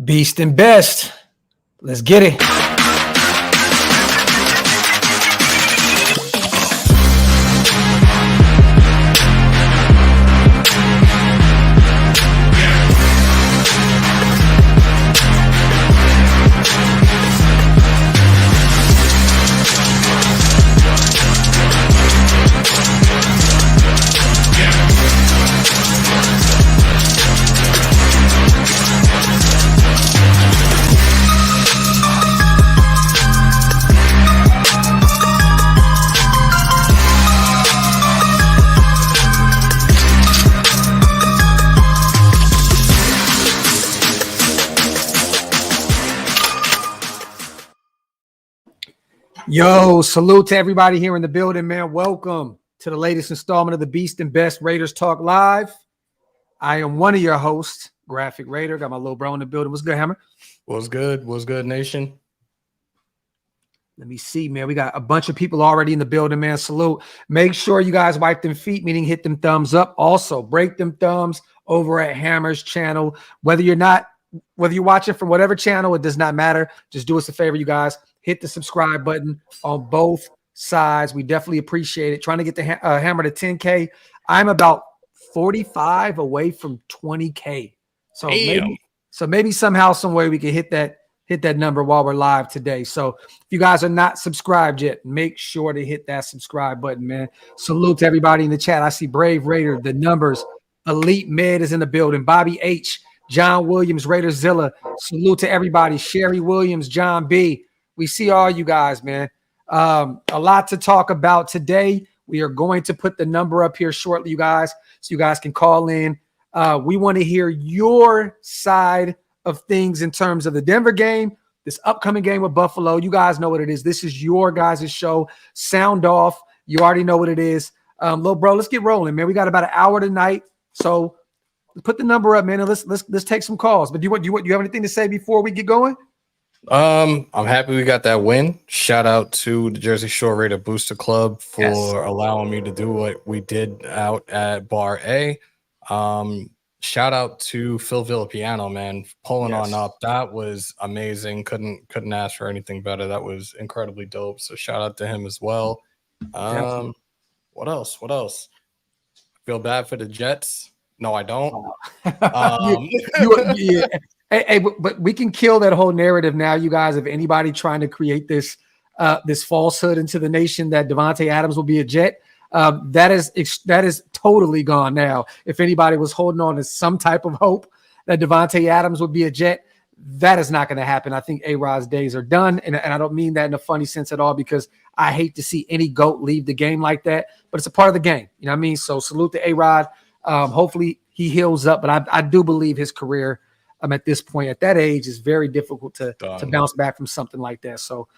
Beast and best. Let's get it. Yo, salute to everybody here in the building, man. Welcome to the latest installment of the Beast and Best Raiders Talk Live. I am one of your hosts, Graphk Raider. Got my little bro in the building. What's good, Hammer? What's good? What's good, nation? Let me see, man. We got a bunch of people already in the building, man. Salute. Make sure you guys wipe them feet, meaning hit them thumbs up. Also, break them thumbs over at Hammer's channel. Whether you're watching from whatever channel, it does not matter. Just do us a favor, you guys. Hit the subscribe button on both sides. We definitely appreciate it. Trying to get the Hammer to 10K. I'm about 45 away from 20K. So maybe somehow, some way we can hit that number while we're live today. So if you guys are not subscribed yet, make sure to hit that subscribe button, man. Salute to everybody in the chat. I see Brave Raider, the numbers. Elite Med is in the building. Bobby H, John Williams, Raiderzilla. Salute to everybody. Sherry Williams, John B. We see all you guys, man. A lot to talk about today. We are going to put the number up here shortly, you guys, so you guys can call in. We want to hear your side of things in terms of the Denver game, this upcoming game with Buffalo. You guys know what it is. This is your guys' show. Sound off. You already know what it is. Little bro, let's get rolling, man. We got about an hour tonight, so put the number up, man, and let's take some calls. But do you have anything to say before we get going? I'm happy we got that win. Shout out to the Jersey Shore Raider Booster Club for allowing me to do what we did out at Bar A. Shout out to Phil Villapiano, man, pulling on up. That was amazing. Couldn't ask for anything better. That was incredibly dope. So shout out to him as well. What else? Feel bad for the Jets? No, I don't. Hey, but we can kill that whole narrative now, you guys. If anybody trying to create this falsehood into the nation that Davante Adams will be a Jet, that is totally gone now. If anybody was holding on to some type of hope that Davante Adams would be a Jet, that is not going to happen. I think A-Rod's days are done, and I don't mean that in a funny sense at all, because I hate to see any GOAT leave the game like that, but it's a part of the game. You know what I mean? So salute to A-Rod. Hopefully he heals up, but I do believe his career at this point, at that age, is very difficult to bounce back from something like that. So,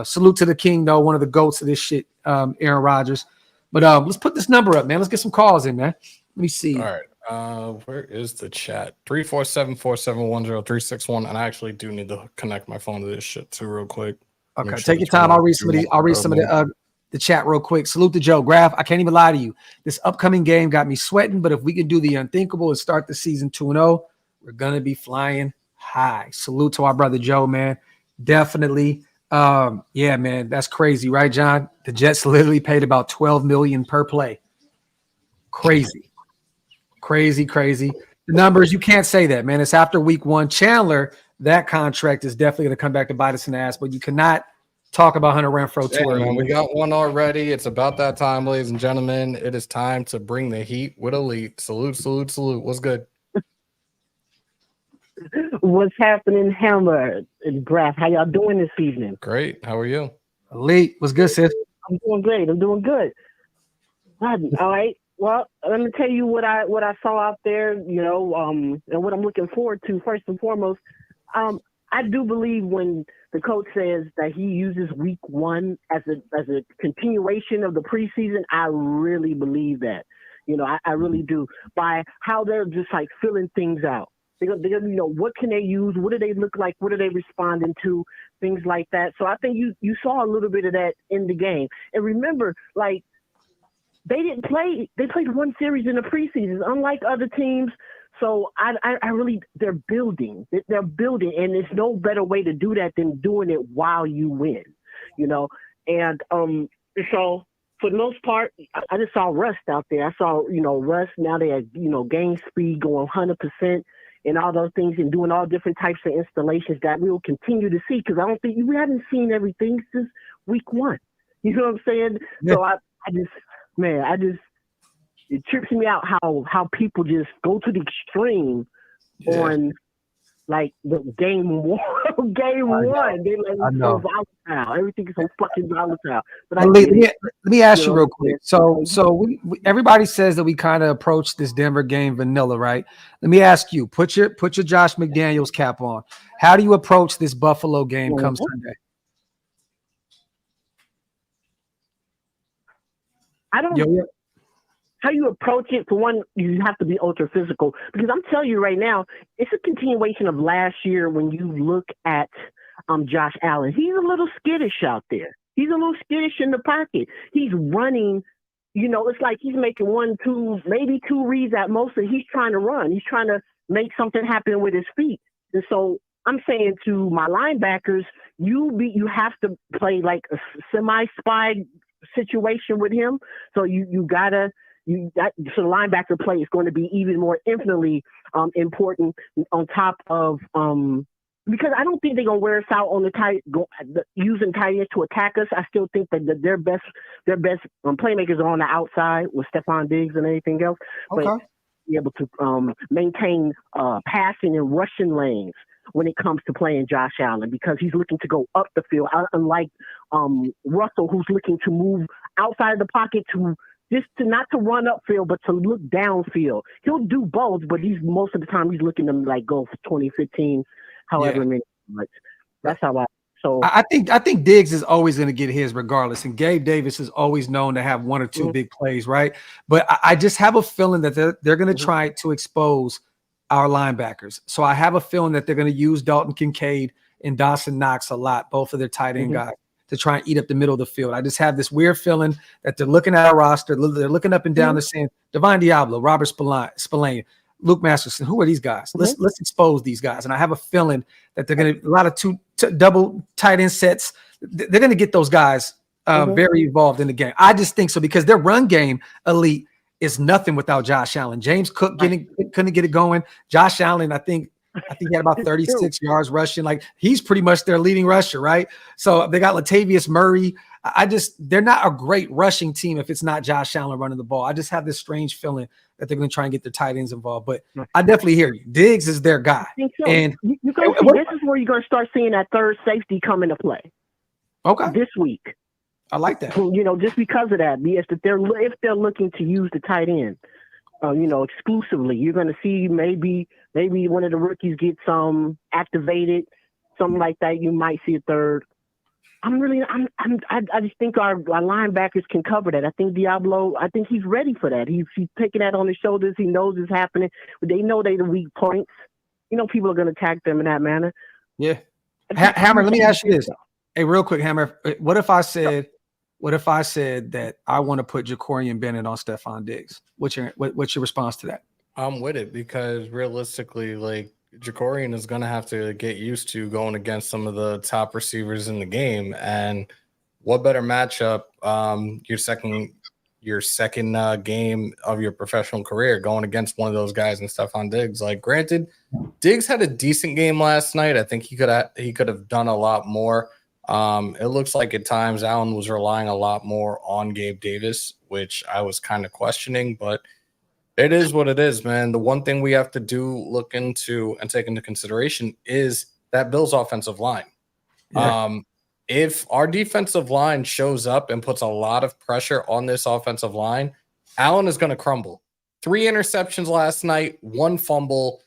salute to the king, though, one of the GOATs of this shit, Aaron Rodgers. But let's put this number up, man. Let's get some calls in, man. Let me see. All right. Where is the chat? 347-471-0361. And I actually do need to connect my phone to this shit too real quick. Okay, take your time. I'll read some of the chat real quick. Salute to Joe Graphk. I can't even lie to you. This upcoming game got me sweating, but if we can do the unthinkable and start the season 2-0, we're going to be flying high. Salute to our brother Joe, man. Definitely. Yeah, man, that's crazy, right, John? The Jets literally paid about $12 million per play. Crazy. The numbers, you can't say that, man. It's after week one. Chandler, that contract is definitely going to come back to bite us in the ass, but you cannot talk about Hunter Renfrow too early. Man, we got one already. It's about that time, ladies and gentlemen. It is time to bring the heat with Elite. Salute. What's good? What's happening, Hammer and Graphk? How y'all doing this evening? Great. How are you? Elite. What's good, sis? I'm doing great. I'm doing good. All right. Well, let me tell you what I saw out there, and what I'm looking forward to. First and foremost, I do believe when the coach says that he uses week one as a continuation of the preseason, I really believe that. I really do, by how they're just like filling things out. They're gonna, what can they use? What do they look like? What are they responding to? Things like that. So I think you saw a little bit of that in the game. And remember, they didn't play. They played one series in the preseason, unlike other teams. So I really, they're building, and there's no better way to do that than doing it while you win, and so for the most part, I just saw rust out there. I saw, rust. Now they had, game speed going 100% and all those things, and doing all different types of installations that we will continue to see, because I don't think we haven't seen everything since week 1. You know what I'm saying? Yeah. So I just it trips me out how people just go to the extreme on like the game one. They let me so volatile. Everything is so fucking volatile. But let me ask you real quick. So we everybody says that we kind of approach this Denver game vanilla, right? Let me ask you, put your Josh McDaniels cap on. How do you approach this Buffalo game come Sunday? I don't. How you approach it, for one, you have to be ultra physical, because I'm telling you right now, it's a continuation of last year. When you look at Josh Allen, he's a little skittish out there. He's a little skittish in the pocket. He's running, it's like he's making 1, 2, maybe 2 reads at most, and he's trying to run. He's trying to make something happen with his feet. And so I'm saying to my linebackers, you have to play like a semi-spy situation with him. So you gotta. So the linebacker play is going to be even more infinitely important, on top of because I don't think they're going to wear us out on using tight ends to attack us. I still think that their best playmakers are on the outside with Stephon Diggs and anything else. Okay. But be able to maintain passing and rushing lanes when it comes to playing Josh Allen, because he's looking to go up the field, unlike Russell, who's looking to move outside of the pocket not to run upfield, but to look downfield. He'll do both, but most of the time he's looking to go for 20, 15, however many. That's how I think Diggs is always going to get his regardless, and Gabe Davis is always known to have 1 or 2 big plays, right? But I just have a feeling that they're going to try to expose our linebackers. So I have a feeling that they're going to use Dalton Kincaid and Dawson Knox a lot, both of their tight end guys, to try and eat up the middle of the field. I just have this weird feeling that they're looking at our roster. They're looking up and down. They're saying Divine Diablo, Robert Spillane, Luke Masterson. Who are these guys? Let's expose these guys. And I have a feeling that they're going to, a lot of double tight end sets. They're going to get those guys very involved in the game. I just think so, because their run game elite is nothing without Josh Allen. James Cook couldn't get it going. Josh Allen, I think he had about 36 yards rushing. Like, he's pretty much their leading rusher, right? So they got Latavius Murray. They're not a great rushing team if it's not Josh Allen running the ball. I just have this strange feeling that they're going to try and get their tight ends involved. But I definitely hear you. Diggs is their guy. I think so. And this is where you're going to start seeing that third safety come into play. Okay. This week. I like that. Just because of that, if they're looking to use the tight end, exclusively, you're going to see maybe one of the rookies get some activated, something like that. You might see a third. I just think our linebackers can cover that. I think Diablo, he's ready for that. He's taking that on his shoulders. He knows it's happening. They know they're the weak points. People are going to attack them in that manner. Yeah. Hammer, let me ask you this. Hey, real quick, Hammer. What if I said that I want to put Jacorian Bennett on Stephon Diggs? What's your response to that? I'm with it, because realistically, Jacorian is going to have to get used to going against some of the top receivers in the game. And what better matchup, your second game of your professional career, going against one of those guys in Stephon Diggs. Granted, Diggs had a decent game last night. I think he could have done a lot more. It looks like at times Allen was relying a lot more on Gabe Davis, which I was kind of questioning, but it is what it is, man. The one thing we have to look into and take into consideration is that Bills offensive line. Yeah. If our defensive line shows up and puts a lot of pressure on this offensive line, Allen is going to crumble. 3 interceptions last night, 1 fumble.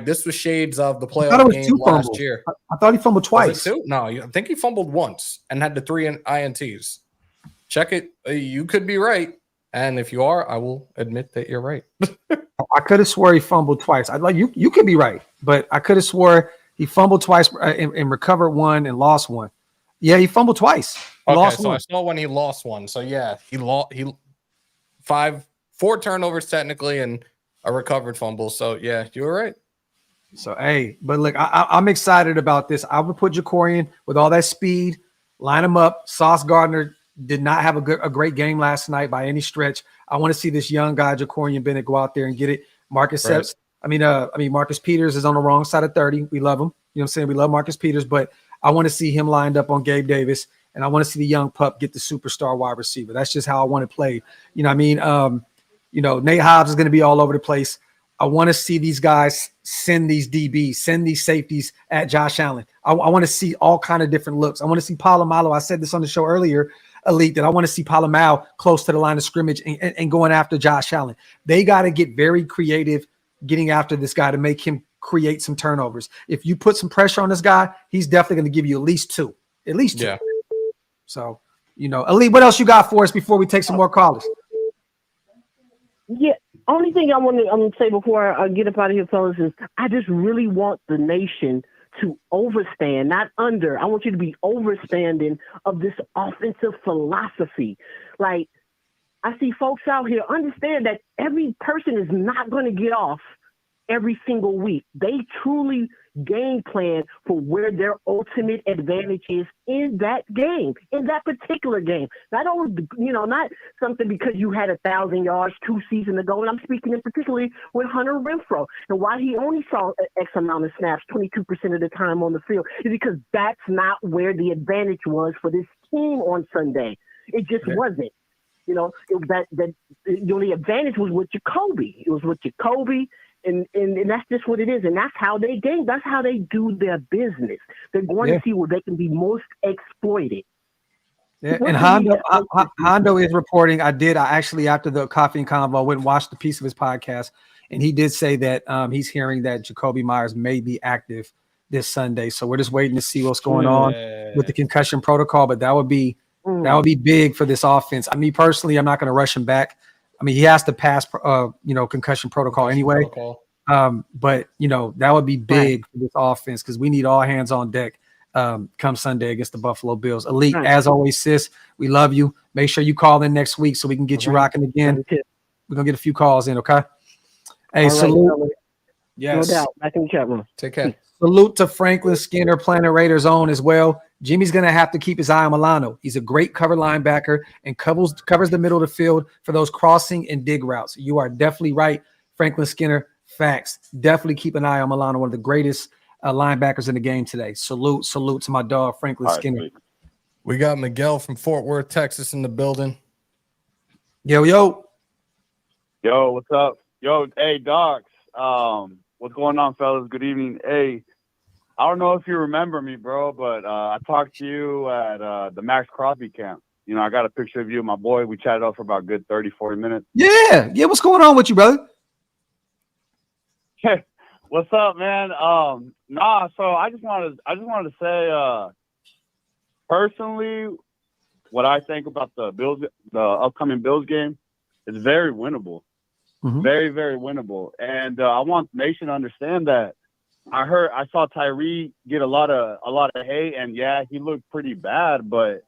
This was shades of the playoff game last year. I thought he fumbled twice. Was it 2? No, I think he fumbled once and had the 3 INTs. Check it. You could be right. And if you are, I will admit that you're right. I could have swore he fumbled twice. You could be right, but I could have swore he fumbled twice and recovered 1 and lost 1. Yeah, he fumbled twice. Lost 1. I saw when he lost 1. So yeah, he 4 turnovers technically, and a recovered fumble. So yeah, you were right. So hey, but look, I'm excited about this. I would put Jacorian with all that speed, line him up. Sauce Gardner did not have a great game last night by any stretch. I want to see this young guy, Jacorian Bennett, go out there and get it. Marcus Marcus Peters is on the wrong side of 30. We love him. You know what I'm saying? We love Marcus Peters, but I want to see him lined up on Gabe Davis, and I want to see the young pup get the superstar wide receiver. That's just how I want to play. You know what I mean? Nate Hobbs is going to be all over the place. I want to see these guys send these DBs, send these safeties at Josh Allen. I want to see all kind of different looks. I want to see Polamalu. I said this on the show earlier, Elite, that I want to see Polamalu close to the line of scrimmage and going after Josh Allen. They got to get very creative getting after this guy to make him create some turnovers. If you put some pressure on this guy, he's definitely going to give you at least two. Yeah. So, Elite, what else you got for us before we take some more callers? Yeah. Only thing I'm gonna say before I get up out of here, fellas, is I just really want the nation to overstand, not under. I want you to be overstanding of this offensive philosophy. Like, I see folks out here understand that every person is not going to get off every single week. They truly game plan for where their ultimate advantage is in that game, in that particular game. Not only, not something because you had 1,000 yards 2 seasons ago. And I'm speaking in particularly with Hunter Renfrow. And why he only saw X amount of snaps, 22% of the time on the field, is because that's not where the advantage was for this team on Sunday. It just wasn't. The advantage was with Jacoby. It was with Jacoby. And that's just what it is. And that's how they game. That's how they do their business. They're going to see where they can be most exploited. Yeah. And Hondo is reporting. I actually, after the coffee and convo, went and watched a piece of his podcast. And he did say that he's hearing that Jacoby Myers may be active this Sunday. So we're just waiting to see what's going on with the concussion protocol. But that would be big for this offense. I mean, personally, I'm not going to rush him back. I mean, he has to pass, concussion protocol anyway. But that would be big for this offense because we need all hands on deck come Sunday against the Buffalo Bills. Elite, as always, sis, we love you. Make sure you call in next week so we can get you rocking again. We're gonna get a few calls in, okay? Hey, salute. Yes, no doubt. Back in the chat room. Take care. Salute to Franklin Skinner, Planet Raiders own as well. Jimmy's going to have to keep his eye on Milano. He's a great cover linebacker and covers the middle of the field for those crossing and dig routes. You are definitely right, Franklin Skinner. Facts. Definitely keep an eye on Milano, one of the greatest linebackers in the game today. Salute to my dog, Franklin Skinner. Right. We got Miguel from Fort Worth, Texas in the building. Yo. What's up? Yo, hey, docs. What's going on, fellas? Good evening. Hey, I don't know if you remember me, bro, but I talked to you at the Max Crosby camp. I got a picture of you and my boy. We chatted up for about a good 30, 40 minutes. Yeah. What's going on with you, brother? What's up, man? So I just wanted to say, personally, what I think about the upcoming Bills game is very winnable. Mm-hmm. Very, very winnable. And I want the nation to understand that. I saw Tyree get a lot of hate, and yeah, he looked pretty bad, but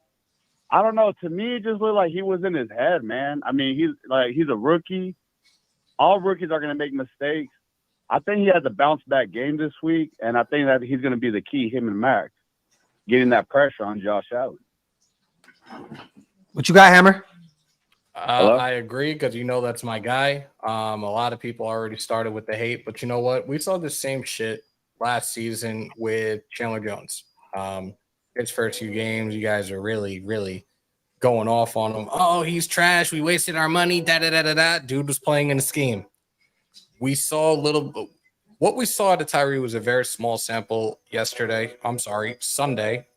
I don't know. To me, it just looked like he was in his head, man. I mean, he's a rookie. All rookies are going to make mistakes. I think he has a bounce back game this week, and I think that he's going to be the key, him and Max, getting that pressure on Josh Allen. What you got, Hammer? I agree because that's my guy. A lot of people already started with the hate, but you know what? We saw the same shit last season with Chandler Jones. His first few games, you guys are really, really going off on him. Oh, he's trash. We wasted our money. Dude was playing in a scheme. We saw what we saw to Tyree was a very small sample Sunday.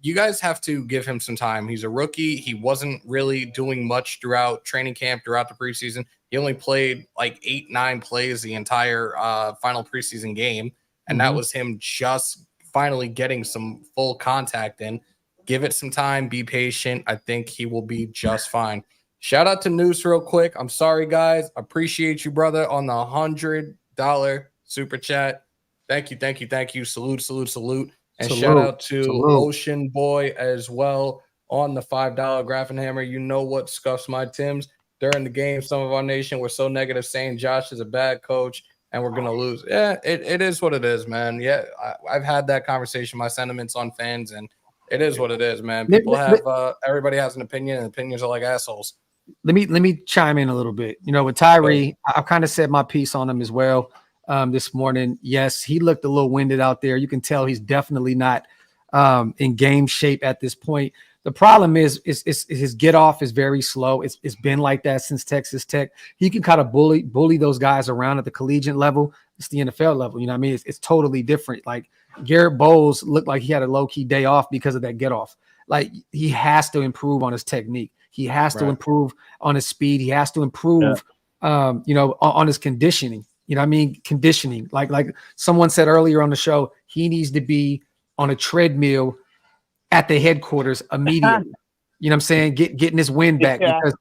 You guys have to give him some time. He's a rookie. He wasn't really doing much throughout training camp, throughout the preseason. He only played like 8-9 plays the entire final preseason game. And that was him just finally getting some full contact in. Give it some time. Be patient. I think he will be just fine. Shout out to Noose real quick. I'm sorry, guys. Appreciate you, brother, on the $100 super chat. Thank you. Salute. And shout out to Ocean Boy as well on the $5 Graphk Hammer. You know what scuffs my Timbs. during the game. Some of our nation were so negative, saying Josh is a bad coach and we're gonna lose. Yeah, it is what it is, man. Yeah, I've had that conversation. My sentiments on fans, and it is what it is, man. People have everybody has an opinion, and opinions are like assholes. Let me chime in a little bit. You know, with Tyree, I've kind of said my piece on him as well this morning. Yes, he looked a little winded out there. You can tell he's definitely not in game shape at this point. The problem is his get off is very slow. It's been like that since Texas Tech. He can kind of bully those guys around at the collegiate level. It's the NFL level. You know what I mean? It's totally different. Like Garrett Bowles looked like he had a low key day off because of that get off. Like he has to improve on his technique. He has to improve on his speed. He has to improve, on his conditioning. You know what I mean? Conditioning. Like someone said earlier on the show, he needs to be on a treadmill at the headquarters immediately. You know what I'm saying? Getting his wind back. Because,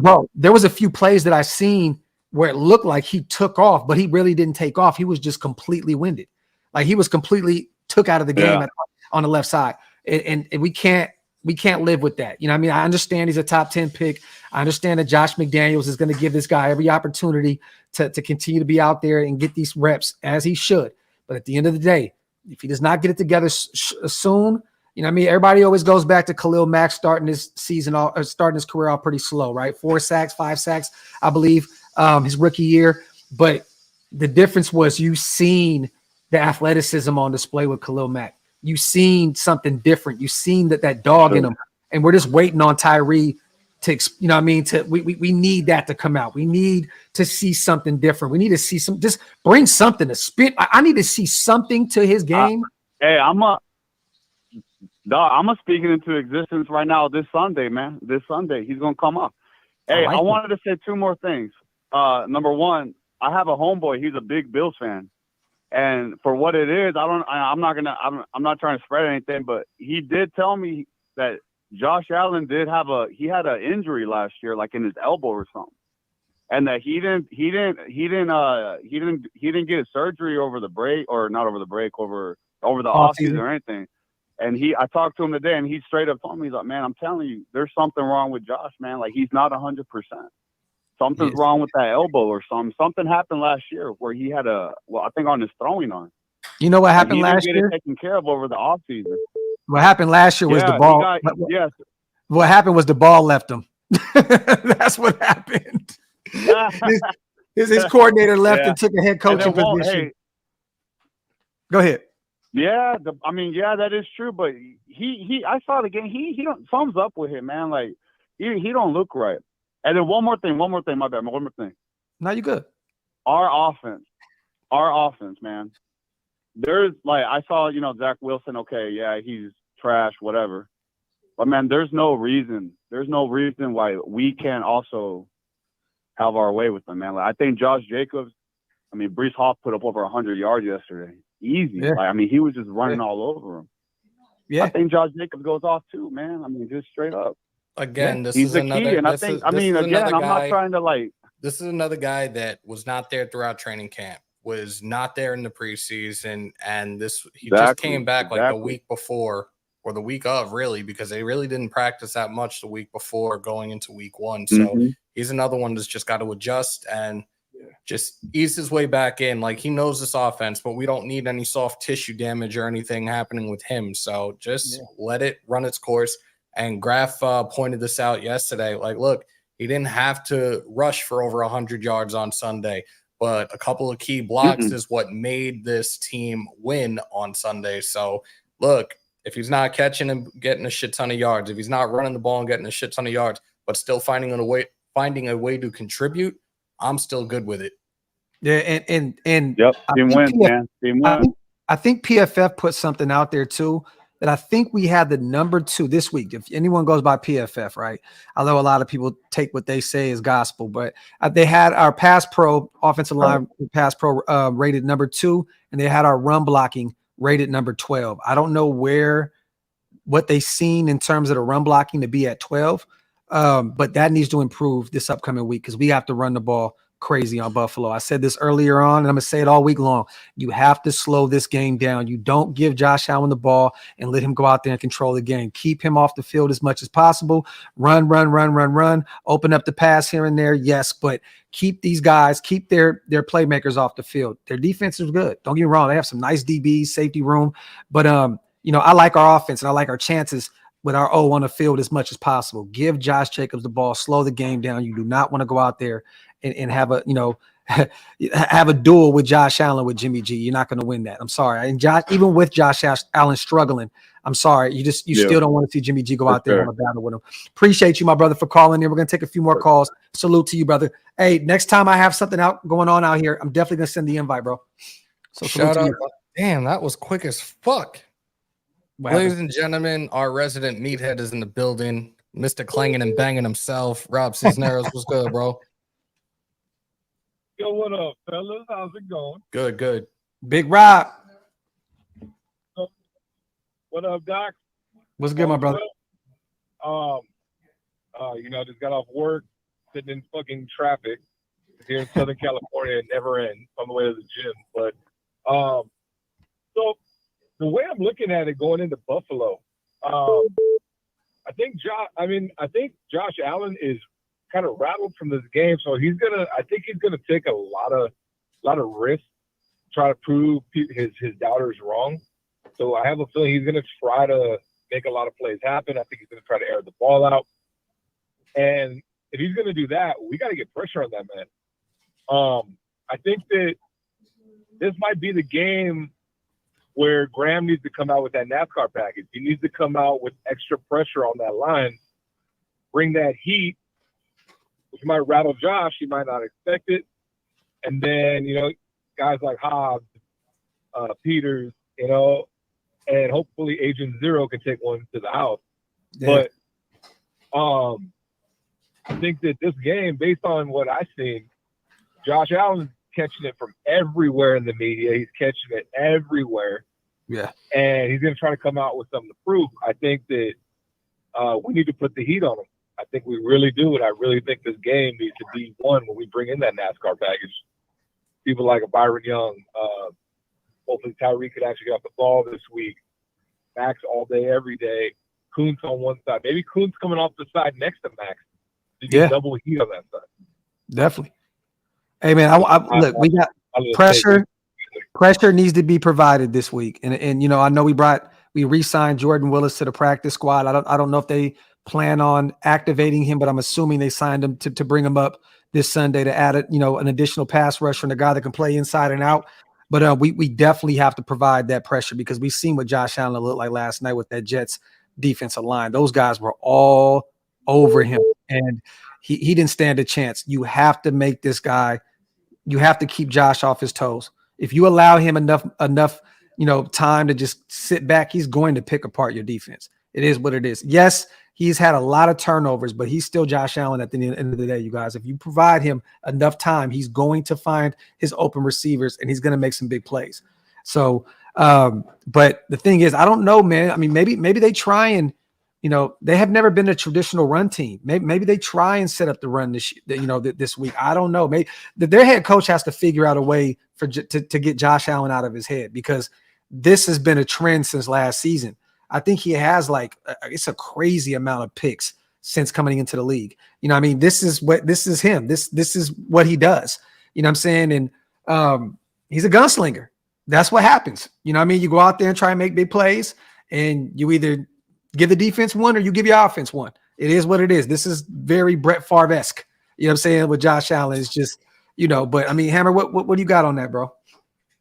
bro, there was a few plays that I seen where it looked like he took off, but he really didn't take off. He was just completely winded. Like he was completely took out of the game on the left side. And we can't live with that. You know what I mean? I understand he's a top 10 pick. I understand that Josh McDaniels is going to give this guy every opportunity to continue to be out there and get these reps as he should. But at the end of the day, if he does not get it together soon, you know what I mean? Everybody always goes back to Khalil Mack starting his career out pretty slow, right? 4 sacks, 5 sacks, I believe, his rookie year. But the difference was you seen the athleticism on display with Khalil Mack. You seen something different. You seen that dog in him, and we're just waiting on Tyree to, you know what I mean? We need that to come out. We need to see something different. We need to see just bring something to spit. I need to see something to his game. Hey, I'm speaking into existence right now this Sunday, man. This Sunday, he's going to come up. Hey, I wanted to say 2 more things. Number one, I have a homeboy. He's a big Bills fan. And for what it is, I'm not trying to spread anything, but he did tell me that Josh Allen he had an injury last year, like in his elbow or something. And that he didn't get a surgery over the break, or not over the break, over the offseason or anything. And I talked to him today, and he straight up told me, he's like, man, I'm telling you, there's something wrong with Josh, man. Like he's not 100%. Something's wrong with that elbow or something. Something happened last year where he had I think on his throwing arm. You know what happened last year? It taken care of over the offseason. What happened last year was the ball. What happened was the ball left him. That's what happened. His coordinator left and took a head coaching position. Go ahead. Yeah, that is true. But I saw the game. He don't thumbs up with him, man. Like he don't look right. And then one more thing. My bad. One more thing. No, you good. Our offense, man. There's I saw, Zach Wilson. Okay, yeah, he's trash, whatever. But man, there's no reason why we can't also have our way with them, man. Like, I think Josh Jacobs. Breece Hall put up over 100 yards yesterday. Easy. Yeah. He was just running all over him. Yeah. I think Josh Jacobs goes off too, man. Just straight up. Again, this He's is the another. Key, and I think, I'm not trying to This is another guy that was not there throughout training camp, was not there in the preseason, and just came back the week before or the week of, really, because they really didn't practice that much the week before going into week 1. So he's another one that's just got to adjust and just ease his way back in. Like, he knows this offense, but we don't need any soft tissue damage or anything happening with him. So just let it run its course. And Graphk pointed this out yesterday. Like, look, he didn't have to rush for over 100 yards on Sunday, but a couple of key blocks is what made this team win on Sunday. So, look, if he's not catching and getting a shit ton of yards, if he's not running the ball and getting a shit ton of yards, but still finding a way to contribute, I'm still good with it. Yeah, and team win, man. Team win. I think PFF put something out there too, that I think we had the number 2 this week. If anyone goes by PFF, right? I know a lot of people take what they say as gospel, but they had our pass pro offensive line pass pro rated number 2, and they had our run blocking rated number 12. I don't know what they seen in terms of the run blocking to be at 12, but that needs to improve this upcoming week because we have to run the ball crazy on Buffalo. I said this earlier on, and I'm going to say it all week long. You have to slow this game down. You don't give Josh Allen the ball and let him go out there and control the game. Keep him off the field as much as possible. Run. Open up the pass here and there, yes, but keep these guys, keep their playmakers off the field. Their defense is good. Don't get me wrong. They have some nice DBs, safety room, but I like our offense and I like our chances with our O on the field as much as possible. Give Josh Jacobs the ball, slow the game down. You do not want to go out there and have a, have a duel with Josh Allen with Jimmy G. You're not going to win that. I'm sorry. And even with Josh Allen struggling, I'm sorry. You still don't want to see Jimmy G go out there and battle with him. Appreciate you, my brother, for calling in. We're going to take a few more calls. Salute to you, brother. Hey, next time I have something going on out here, I'm definitely going to send the invite, bro. So shout out. Damn, that was quick as fuck. Ladies and gentlemen, our resident meathead is in the building. Mr. Clanging and Banging himself. Rob Cisneros, what's good, bro? Yo, what up, fellas? How's it going? Good. Big Rob. What up, Doc? What's good, my brother? Just got off work, sitting in fucking traffic here in Southern California. It never ends on the way to the gym. But so the way I'm looking at it going into Buffalo, I think Josh Allen is kind of rattled from this game, so I think he's gonna take a lot of risks, try to prove his doubters wrong. So I have a feeling he's gonna try to make a lot of plays happen. I think he's gonna try to air the ball out, and if he's gonna do that, we got to get pressure on that man. I think that this might be the game where Graham needs to come out with that NASCAR package. He needs to come out with extra pressure on that line, bring that heat, which might rattle Josh. He might not expect it. And then, guys like Hobbs, Peters, and hopefully Agent Zero can take one to the house. Yeah. But I think that this game, based on what I've seen, Josh Allen's catching it from everywhere in the media. He's catching it everywhere. Yeah. And he's going to try to come out with something to prove. I think that we need to put the heat on him. I think we really do. And I really think this game needs to be won when we bring in that NASCAR package. People like a Byron Young. Hopefully Tyree could actually get off the ball this week. Max all day, every day. Kuntz on one side. Maybe Kuntz coming off the side next to Max. To get double heat on that side. Definitely. Hey, man, look, we got pressure. Pressure needs to be provided this week. And I know we re-signed Jordan Willis to the practice squad. I don't know if they plan on activating him, but I'm assuming they signed him to bring him up this Sunday to add an additional pass rusher and a guy that can play inside and out. But we definitely have to provide that pressure because we've seen what Josh Allen looked like last night with that Jets defensive line. Those guys were all over him, and he didn't stand a chance. You have to make this guy. You have to keep Josh off his toes. If you allow him enough, time to just sit back, he's going to pick apart your defense. It is what it is. Yes, he's had a lot of turnovers, but he's still Josh Allen at the end of the day, you guys. If you provide him enough time, he's going to find his open receivers and he's going to make some big plays. So, but the thing is, I don't know, man. I mean, maybe they try and, they have never been a traditional run team. Maybe they try and set up the run this week. I don't know. Maybe their head coach has to figure out a way to get Josh Allen out of his head because this has been a trend since last season. I think he has it's a crazy amount of picks since coming into the league. This is him. This is what he does. You know what I'm saying? And he's a gunslinger. That's what happens. You go out there and try and make big plays and you either give the defense one or you give your offense one. It is what it is. This is very Brett Favre-esque. You know what I'm saying? With Josh Allen, it's just, but Hammer, what do you got on that, bro?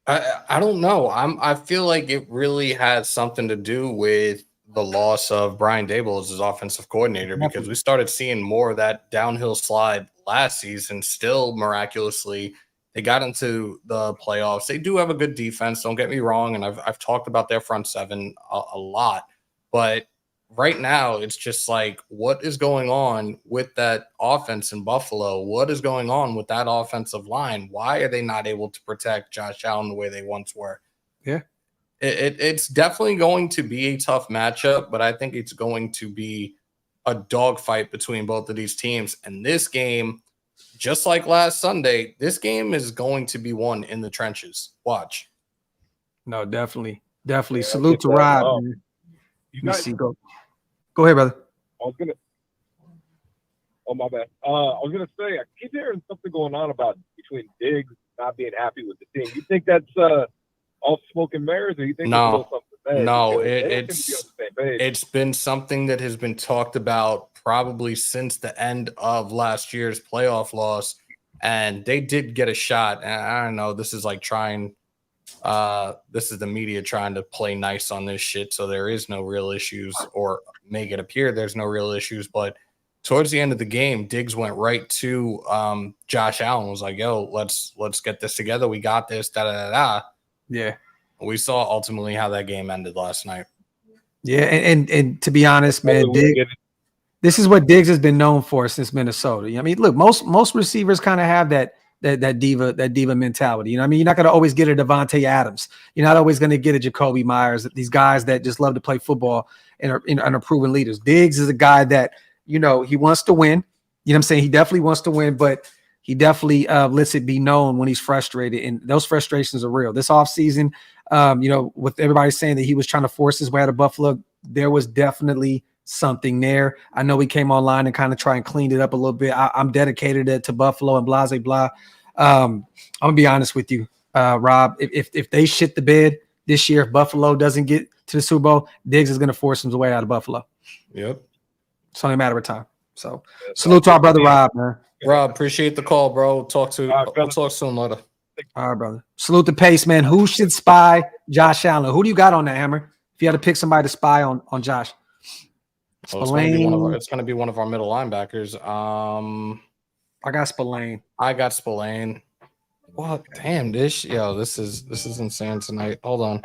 I don't know. I feel like it really has something to do with the loss of Brian Daboll as his offensive coordinator because we started seeing more of that downhill slide last season. Still miraculously, they got into the playoffs. They do have a good defense. Don't get me wrong, and I've talked about their front seven a lot, but right now, it's just like, what is going on with that offense in Buffalo? What is going on with that offensive line? Why are they not able to protect Josh Allen the way they once were? Yeah. It's definitely going to be a tough matchup, but I think it's going to be a dogfight between both of these teams. And this game just like last Sunday, this game is going to be won in the trenches. Watch. No, definitely. Yeah, Salute to Rob. Man. You Let me guys, see. Go ahead, brother. I was gonna. Oh my bad. I was gonna say I keep hearing something going on about between Diggs not being happy with the team. You think that's all smoke and mirrors, or you think No. it's a little something bad? No, Because they don't seem to be on the same page. it's been something that has been talked about probably since the end of last year's playoff loss, and they did get a shot. And I don't know, this is like trying. This is the media trying to play nice on this shit, so there is no real issues, or make it appear there's no real issues. But towards the end of the game, Diggs went right to Josh Allen, was like, "Yo, let's get this together. We got this." Da da da da. Yeah. We saw ultimately how that game ended last night. Yeah, and to be honest, man, Hopefully we'll Diggs, this is what Diggs has been known for since Minnesota. I mean, look, most receivers kind of have that diva mentality. You know, I mean, you're not going to always get a Devontae Adams. You're not always going to get a Jacoby Myers. These guys that just love to play football and are proven leaders. Diggs is a guy that, you know, he wants to win. You know what I'm saying? He definitely wants to win, but he definitely lets it be known when he's frustrated, and those frustrations are real. This offseason, you know, with everybody saying that he was trying to force his way out of Buffalo, there was definitely something there. I know he came online and kind of try and cleaned it up a little bit. I'm dedicated to Buffalo and blah, blah. I'm gonna be honest with you, Rob. If they shit the bed this year, if Buffalo doesn't get to the Super Bowl, Diggs is gonna force his way out of Buffalo. Yep. It's only a matter of time. So salute to our brother Rob, man. Rob, appreciate the call, bro. We'll talk soon later. All right, brother. Salute the pace, man. Who should spy Josh Allen? Who do you got on that, Hammer? If you had to pick somebody to spy on Josh. Well, it's gonna be one of our middle linebackers. I got Spillane. I got Spillane. What? Damn, this is insane tonight. Hold on.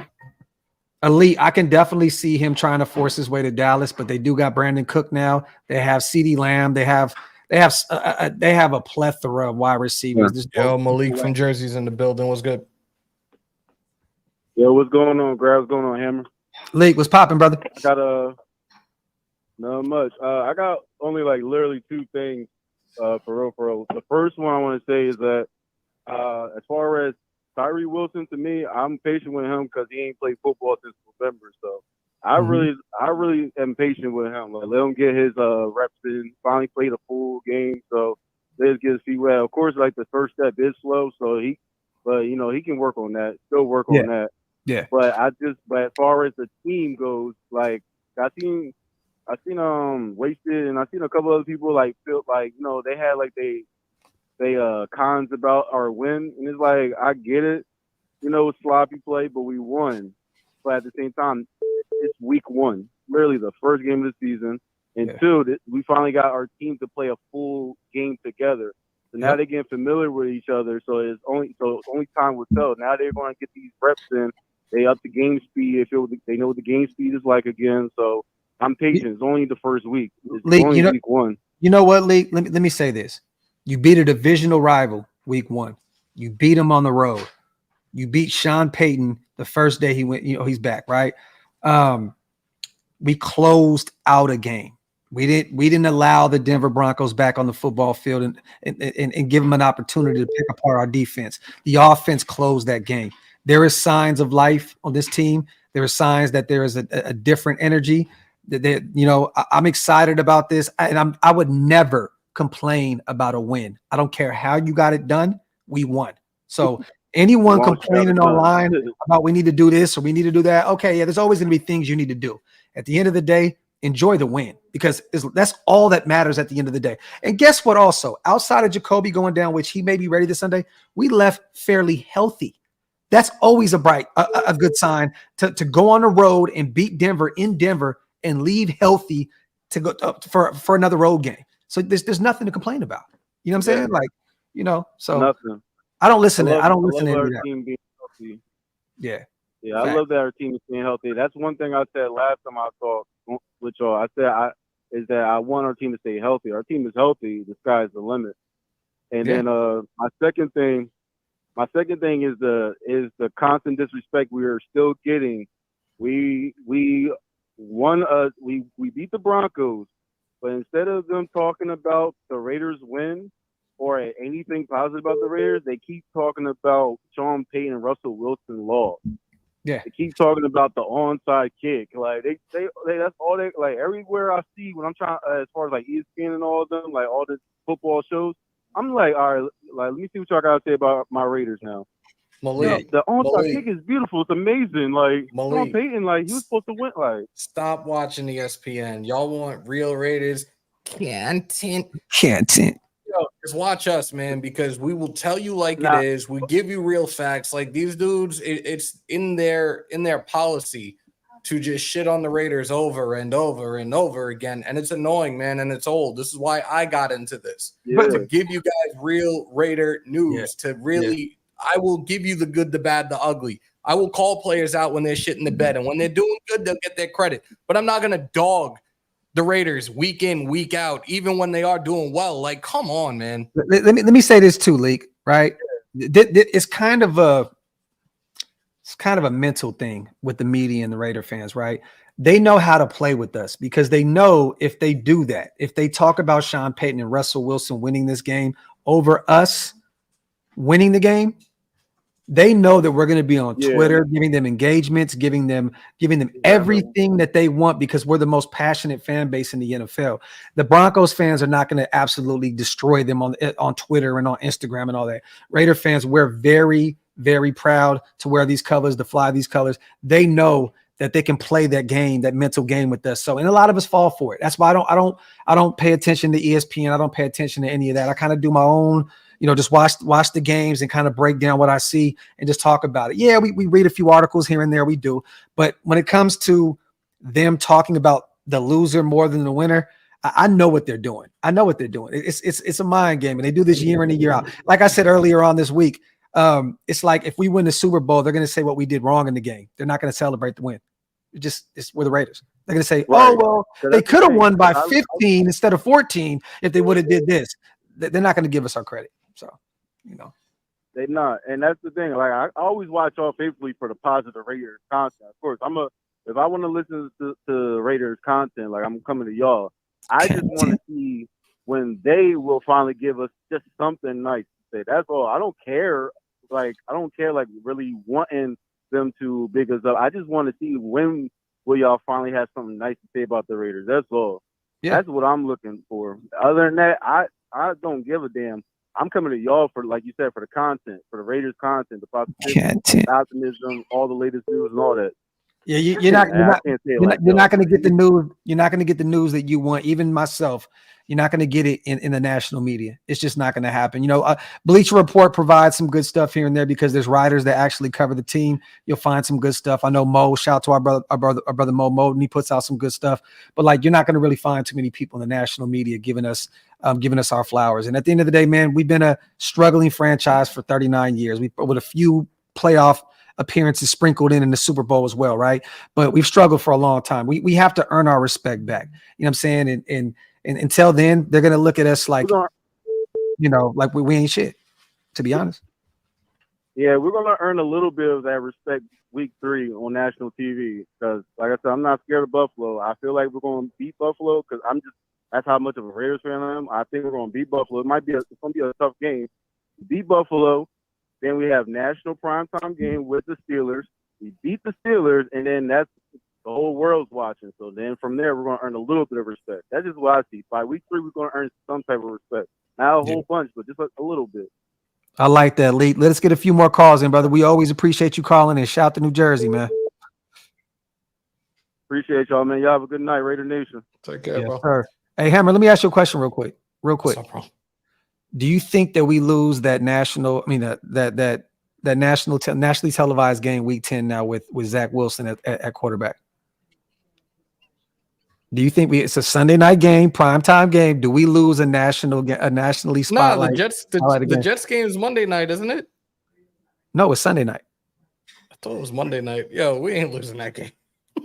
Elite, I can definitely see him trying to force his way to Dallas, but they do got Brandon Cook now. They have CeeDee Lamb. They have a plethora of wide receivers. Yo, Malik from Jersey's in the building. What's good? Yo, what's going on, Graphk? What's going on, Hammer? League, what's popping, brother? I got not much. I got only like literally two things for real. The first one I want to say is that as far as Tyree Wilson, to me, I'm patient with him because he ain't played football since November. So I really am patient with him. Like, let him get his reps in. Finally played a full game, so let's get his feet wet. Of course, like the first step is slow, so he can work on that. Still work on that. Yeah. But as far as the team goes, like I seen Wasted, and I seen a couple other people like feel like, you know, they had like they cons about our win, and it's like, I get it, you know, sloppy play, but we won. But at the same time, it's week one, literally the first game of the season, and two, we finally got our team to play a full game together. So now they're getting familiar with each other. So it's only time will tell. Now they're going to get these reps in. They up the game speed. They know what the game speed is like again. So I'm patient. It's only the first week. It's only week one. You know what, Lee? Let me say this. You beat a divisional rival week one. You beat him on the road. You beat Sean Payton the first day he went, you know, he's back, right? We closed out a game. We didn't allow the Denver Broncos back on the football field and give them an opportunity to pick apart our defense. The offense closed that game. There is signs of life on this team. There are signs that there is a different energy. That you know, I'm excited about this, and I would never complain about a win. I don't care how you got it done. We won. So anyone complaining online about we need to do this or we need to do that, okay, yeah, there's always going to be things you need to do. At the end of the day, enjoy the win, because that's all that matters at the end of the day. And guess what? Also, outside of Jacoby going down, which he may be ready this Sunday, we left fairly healthy. That's always a good sign to go on the road and beat Denver in Denver and leave healthy to go for another road game. So there's nothing to complain about. You know what I'm saying? Like, you know, so nothing. I don't listen to I love any of our that. team being healthy. Yeah. I love that our team is being healthy. That's one thing I said last time I talked with y'all. I said I want our team to stay healthy. Our team is healthy. The sky's the limit. And then my second thing is the constant disrespect we are still getting. We won. We beat the Broncos, but instead of them talking about the Raiders win, or anything positive about the Raiders, they keep talking about Sean Payton and Russell Wilson law. Yeah. They keep talking about the onside kick. Like they that's all they like. Everywhere I see when I'm trying, as far as like ESPN and all of them, like all the football shows, I'm like, all right, like let me see what y'all gotta say about my Raiders now. Malik, The onside Malik. kick is beautiful. It's amazing. Like Sean Malik. Payton, like he was supposed to win. Like Stop watching ESPN. Y'all want real Raiders content. Yo, just watch us, man, because we will tell you like Nah. it is. We give you real facts. Like these dudes, it's in their policy to just shit on the Raiders over and over and over again, and it's annoying, man, and it's old. This is why I got into this, to give you guys real Raider news. To really, I will give you the good, the bad, the ugly. I will call players out when they're shit in the bed, and when they're doing good, they'll get their credit. But I'm not gonna dog the Raiders week in, week out, even when they are doing well. Like, come on, man. Let me say this too, Leak. Right? It's kind of a mental thing with the media and the Raider fans, right? They know how to play with us because they know if they do that, if they talk about Sean Payton and Russell Wilson winning this game over us winning the game, they know that we're going to be on Twitter, giving them engagements, giving them everything that they want because we're the most passionate fan base in the NFL. The Broncos fans are not going to absolutely destroy them on Twitter and on Instagram and all that. Raider fans, we're very, very proud to wear these colors, to fly these colors. They know that they can play that game, that mental game with us. So, and a lot of us fall for it. That's why I don't pay attention to ESPN. I don't pay attention to any of that. I kind of do my own, just watch the games and kind of break down what I see and just talk about it. Yeah, we read a few articles here and there, we do. But when it comes to them talking about the loser more than the winner, I know what they're doing. I know what they're doing. It's a mind game, and they do this year in and year out. Like I said earlier on this week, it's like if we win the Super Bowl, they're going to say what we did wrong in the game. They're not going to celebrate the win. We're the Raiders. They're going to say, right. Oh, well, so they could have won by 15 instead of 14 if they would have did this. They're not going to give us our credit. So, They not. And that's the thing. Like I always watch all faithfully for the positive Raiders content. Of course, if I want to listen to Raiders content, like I'm coming to y'all. I just want to see when they will finally give us just something nice to say. That's all. I don't care. Like really wanting them to big us up. I just want to see when will y'all finally have something nice to say about the Raiders. That's all. Yeah. That's what I'm looking for. Other than that, I don't give a damn. I'm coming to y'all for, like you said, for the content, for the Raiders content, the positivity, optimism, all the latest news and all that. Yeah, you're not going to get the news. You're not going to get the news that you want. Even myself, you're not going to get it in the national media. It's just not going to happen. Bleacher Report provides some good stuff here and there because there's writers that actually cover the team. You'll find some good stuff. I know Mo. Shout out to our brother Mo Moden. He puts out some good stuff. But you're not going to really find too many people in the national media giving us our flowers. And at the end of the day, man, we've been a struggling franchise for 39 years. With a few playoff appearances sprinkled in the Super Bowl as well, right? But we've struggled for a long time. We have to earn our respect back. You know what I'm saying? And until then, they're gonna look at us like we ain't shit, to be honest. Yeah, we're gonna earn a little bit of that respect week 3 on national TV because, like I said, I'm not scared of Buffalo. I feel like we're gonna beat Buffalo because that's how much of a Raiders fan I am. I think we're gonna beat Buffalo. It's gonna be a tough game. Beat Buffalo. Then we have national primetime game with the Steelers. We beat the Steelers, and then that's the whole world's watching. So then from there, we're going to earn a little bit of respect. That's just what I see. By week 3, we're going to earn some type of respect. Not a whole bunch, but just a little bit. I like that, Lee. Let us get a few more calls in, brother. We always appreciate you calling in. Shout out to New Jersey, man. Appreciate y'all, man. Y'all have a good night, Raider Nation. Take care, bro. Sir. Hey, Hammer, let me ask you a question real quick. Do you think that we lose that national? I mean, that nationally televised game week 10 now with Zach Wilson at quarterback? Do you think it's a Sunday night game, primetime game? Do we lose a nationally spotlight? No, the Jets game is Monday night, isn't it? No, it's Sunday night. I thought it was Monday night. Yo, we ain't losing that game.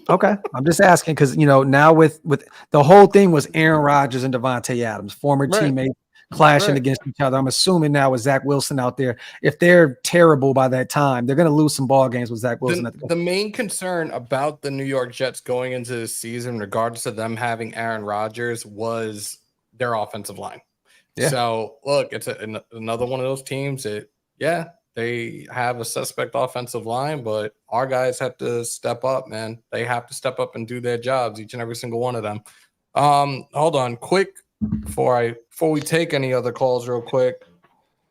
Okay, I'm just asking because now with the whole thing was Aaron Rodgers and Devontae Adams, former teammates. Clashing against each other. I'm assuming now with Zach Wilson out there, if they're terrible by that time, they're going to lose some ball games with Zach Wilson. The main concern about the New York Jets going into the season, regardless of them having Aaron Rodgers, was their offensive line. Yeah. So look, it's another one of those teams that, they have a suspect offensive line, but our guys have to step up, man. They have to step up and do their jobs, each and every single one of them. Hold on, quick, before we take any other calls, real quick.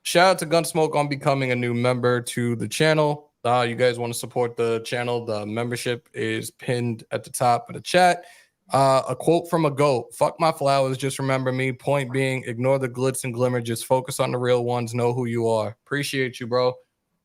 Shout out to Gunsmoke on becoming a new member to the channel. You guys want to support the channel? The membership is pinned at the top of the chat. A quote from a GOAT: "Fuck my flowers, just remember me." Point being, ignore the glitz and glimmer. Just focus on the real ones. Know who you are. Appreciate you, bro.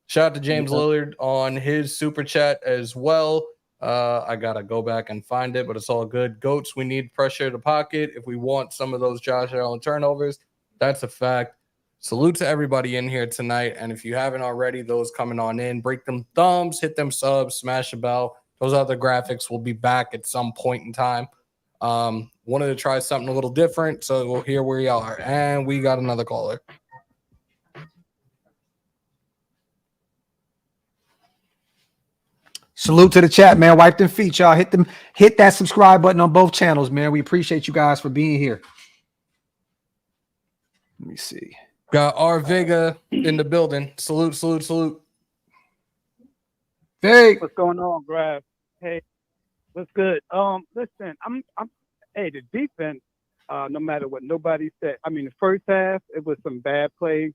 Shout out to James Lillard on his super chat as well. I gotta go back and find it, but it's all good. GOATs, we need pressure to pocket if we want some of those Josh Allen turnovers. That's a fact. Salute to everybody in here tonight. And if you haven't already, those coming on in, break them thumbs, hit them subs, smash a bell. Those other graphics will be back at some point in time. Wanted to try something a little different, so here we are. And we got another caller. Salute to the chat, man. Wipe them feet, y'all. Hit that subscribe button on both channels, man. We appreciate you guys for being here. Let me see. Got R Vega in the building. Salute, salute, salute. Hey, What's going on, Graphk? Hey, what's good? Listen, I'm hey, the defense, no matter what nobody said. I mean, the first half, it was some bad plays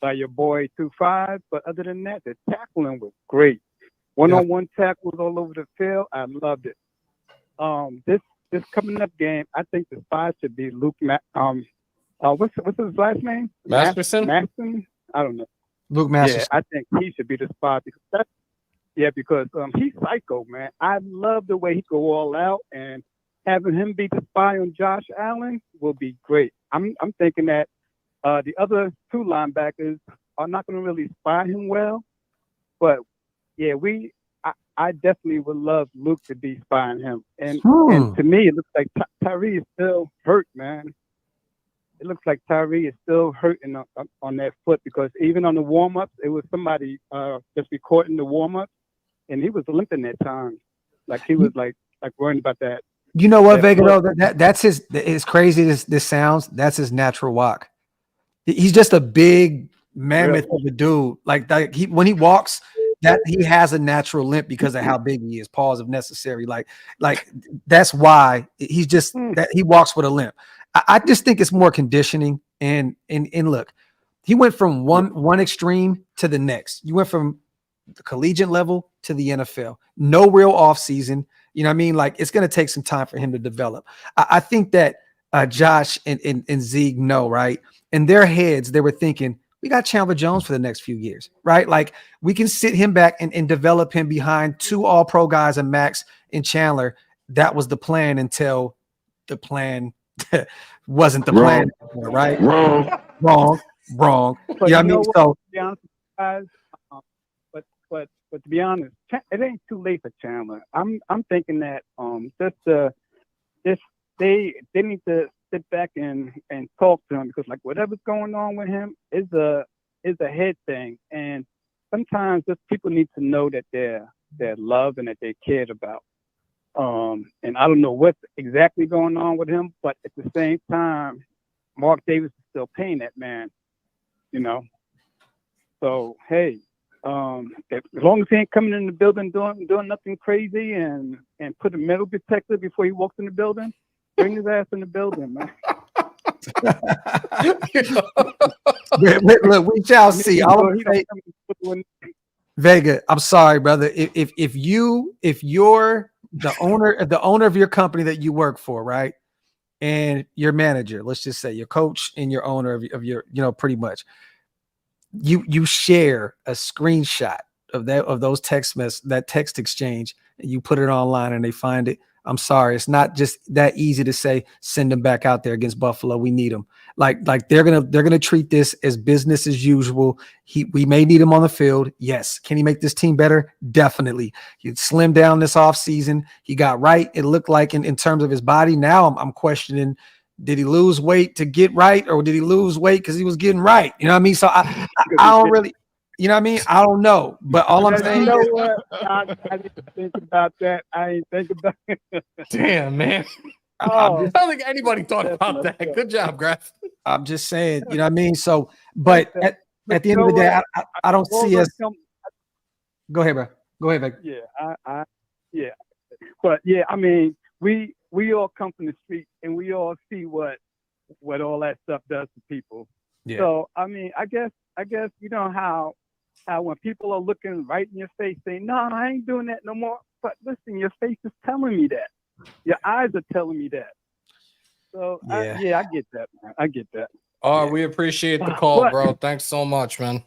by your boy 2-5, but other than that, the tackling was great. One-on-one tackles all over the field. I loved it. This coming up game, I think the spy should be Luke what's his last name? Masterson? Masterson? I don't know. Luke Masters. Yeah, I think he should be the spy because he's psycho, man. I love the way he go all out, and having him be the spy on Josh Allen will be great. I'm thinking that the other two linebackers are not going to really spy him well, but yeah, I definitely would love Luke to be spying him. And to me, it looks like Tyree is still hurt, man. It looks like Tyree is still hurting on that foot because even on the warm-ups, it was somebody just recording the warm-ups, and he was limping at times. Like he was like worrying about that. You know what, Vega? Though that's his. As crazy as this sounds, that's his natural walk. He's just a big mammoth of a dude. Like when he walks, that he has a natural limp because of how big he is. Pause if necessary. Like that's why he's just that he walks with a limp. I just think it's more conditioning and look, he went from one extreme to the next. You went from the collegiate level to the NFL. No real off season. You know what I mean? Like it's going to take some time for him to develop. I think that Josh and Zeke know, right? In their heads, they were thinking, we got Chandler Jones for the next few years, right? Like we can sit him back and develop him behind two all-pro guys and Max and Chandler. That was the plan until the plan wasn't the plan, right? Wrong. You know what I mean? So, guys, but to be honest, it ain't too late for Chandler. I'm thinking that they need to sit back and talk to him because like whatever's going on with him is a head thing, and sometimes just people need to know that they're loved and that they're cared about. And I don't know what's exactly going on with him, but at the same time, Mark Davis is still paying that man, you know. So hey, as long as he ain't coming in the building doing nothing crazy and put a metal detector before he walks in the building, bring his ass in the building, man. Look, we shall see. Vega, I'm sorry, brother. If you're the owner of your company that you work for, right, and your manager, let's just say your coach and your owner of your, pretty much, you share a screenshot of those that text exchange, and you put it online, and they find it. I'm sorry, it's not just that easy to say send them back out there against Buffalo. We need them. Like they're gonna treat this as business as usual. We may need him on the field. Yes. Can he make this team better? Definitely. He slimmed down this offseason. He got right. It looked like in terms of his body. Now I'm questioning, did he lose weight to get right, or did he lose weight because he was getting right? You know what I mean? So I don't really. You know what I mean? I don't know, but all I'm saying. You know what? I didn't think about that. I ain't think about it. Damn, man. I Oh, don't think anybody thought that's about messed that. up. Good job, Graphk. I'm just saying, you know what I mean? So, but Okay. at the end of the day, I don't All see those us. come, Go ahead, bro. Go ahead, Vic. yeah, yeah. But yeah, I mean, we all come from the street and we all see what all that stuff does to people. Yeah. So I mean, I guess you know how when people are looking right in your face saying, "No, I ain't doing that no more." But listen, your face is telling me that. Your eyes are telling me that. So Yeah. I get that, man. I get that. Oh, Yeah. we appreciate the call, But bro. Thanks so much, man.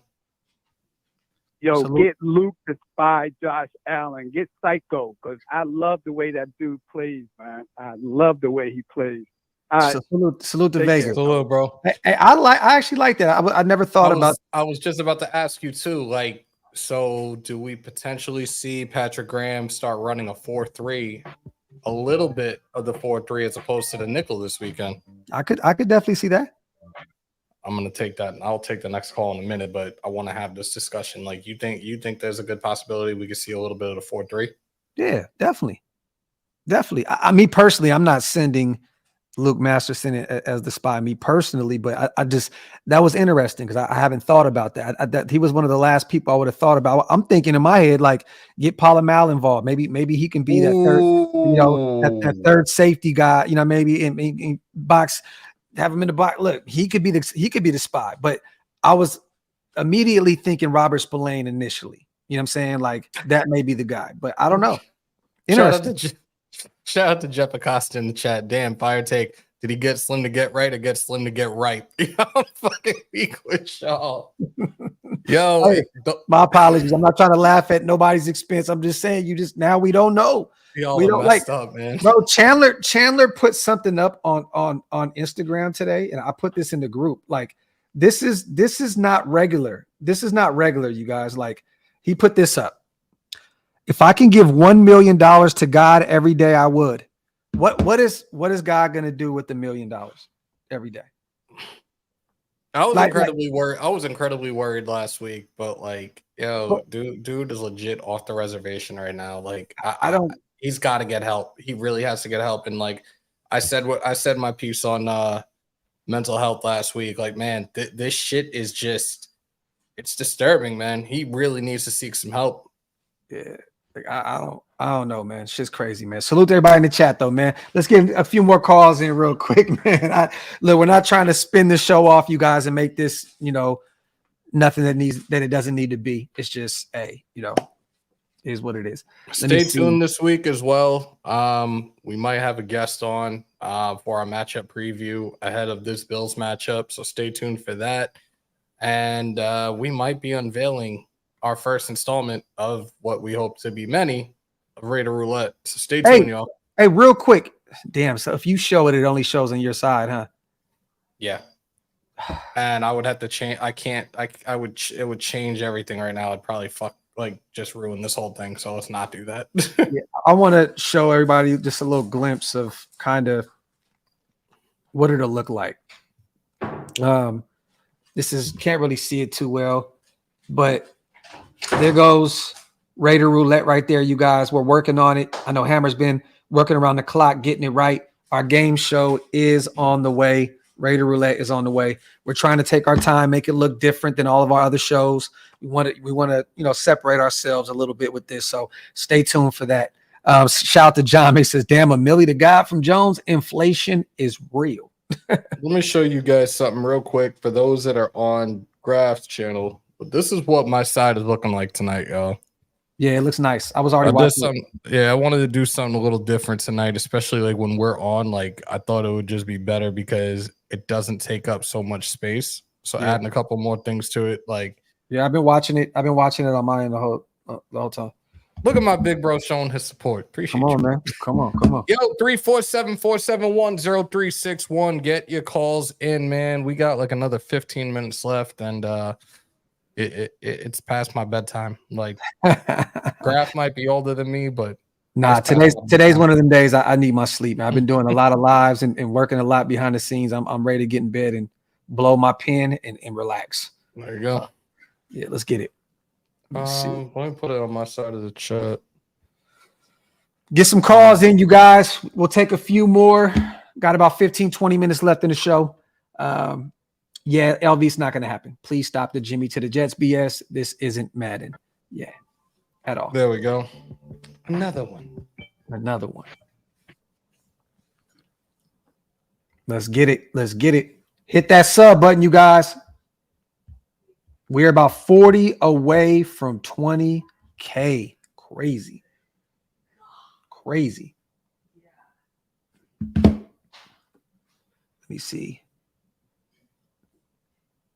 yo, Salute. get Luke to spy Josh Allen. Get Psycho, because I love the way that dude plays, man. I love the way he plays. Salute to Take Vegas. care. Hello, bro. I actually like that. I never thought about. I was just about to ask you too. Like, so do we potentially see Patrick Graham start running a 4-3, a little bit of the 4-3 as opposed to the nickel this weekend? I could definitely see that. I'm gonna take that. I'll take the next call in a minute, but I want to have this discussion. Like, you think there's a good possibility we could see a little bit of the 4-3? Yeah, definitely. Me personally, I'm not sending Luke Masterson as the spy, me personally, but I just, that was interesting because I haven't thought about that. That he was one of the last people I would have thought about. I'm thinking in my head, like, get Palomal involved. Maybe he can be that third, that third safety guy, maybe in box, have him in the box. Look, he could be the spy, but I was immediately thinking Robert Spillane initially. You know what I'm saying? Like, that may be the guy, but I don't know. Shout out to Jeff Acosta in the chat. Damn, fire take. Did he get Slim to get right or get Slim to get right? I'm fucking weak with y'all. Yo, Hey, my apologies. I'm not trying to laugh at nobody's expense. I'm just saying, now we don't know. y'all We are don't messed up, man. Bro, Chandler put something up on Instagram today, and I put this in the group. Like, this is not regular. This is not regular, you guys. Like, he put this up. If I can give $1 million to God every day, I would. What is God gonna do with the $1 million every day? I was incredibly worried. I was incredibly worried last week, but like, yo, dude is legit off the reservation right now. Like, I don't. He's got to get help. He really has to get help. And like, I said my piece on mental health last week. Like, man, this shit is just, it's disturbing, man. He really needs to seek some help. Yeah. Like, I don't know, man. Shit's crazy, man. Salute to everybody in the chat, though, man. Let's get a few more calls in real quick, man. Look, we're not trying to spin the show off, you guys, and make this, nothing that it doesn't need to be. It's just, is what it is. Stay tuned this week as well. We might have a guest on for our matchup preview ahead of this Bills matchup, so stay tuned for that. And we might be unveiling our first installment of what we hope to be many of Raider Roulette. So stay tuned, y'all. Hey, real quick. Damn, so if you show it, it only shows on your side, huh? Yeah. And I would have to change. It would change everything right now. I'd probably just ruin this whole thing. So let's not do that. Yeah, I want to show everybody just a little glimpse of kind of what it'll look like. Can't really see it too well, but there goes Raider Roulette right there, you guys. We're working on it. I know Hammer's been working around the clock, getting it right. Our game show is on the way. Raider Roulette is on the way. We're trying to take our time, make it look different than all of our other shows. We want to, separate ourselves a little bit with this. So stay tuned for that. Shout out to John. He says, damn, a milli to God from Jones. Inflation is real. Let me show you guys something real quick for those that are on Graph's channel. But this is what my side is looking like tonight, y'all. Yeah, it looks nice. I was already watching. Yeah, I wanted to do something a little different tonight, especially like when we're on. Like, I thought it would just be better because it doesn't take up so much space. So adding a couple more things to it, like, yeah, I've been watching it. I've been watching it on mine the whole time. Look at my big bro showing his support. Appreciate you. Come on, man. Come on. Yo, 347-471-0361. Get your calls in, man. We got like another 15 minutes left, and it's past my bedtime. Like, Graphk might be older than me, but nah, today's one of them days I need my sleep, man. I've been doing a lot of lives and working a lot behind the scenes. I'm ready to get in bed and blow my pen and relax. There you go. Yeah, let's get it. Let me put it on my side of the chat. Get some calls in, you guys. We'll take a few more. Got about 15, 20 minutes left in the show. Yeah, LV's not going to happen. Please stop the Jimmy to the Jets BS. This isn't Madden. Yeah, at all. There we go. Another one. Another one. Let's get it. Let's get it. Hit that sub button, you guys. We're about 40 away from 20K. Crazy. Crazy. Let me see.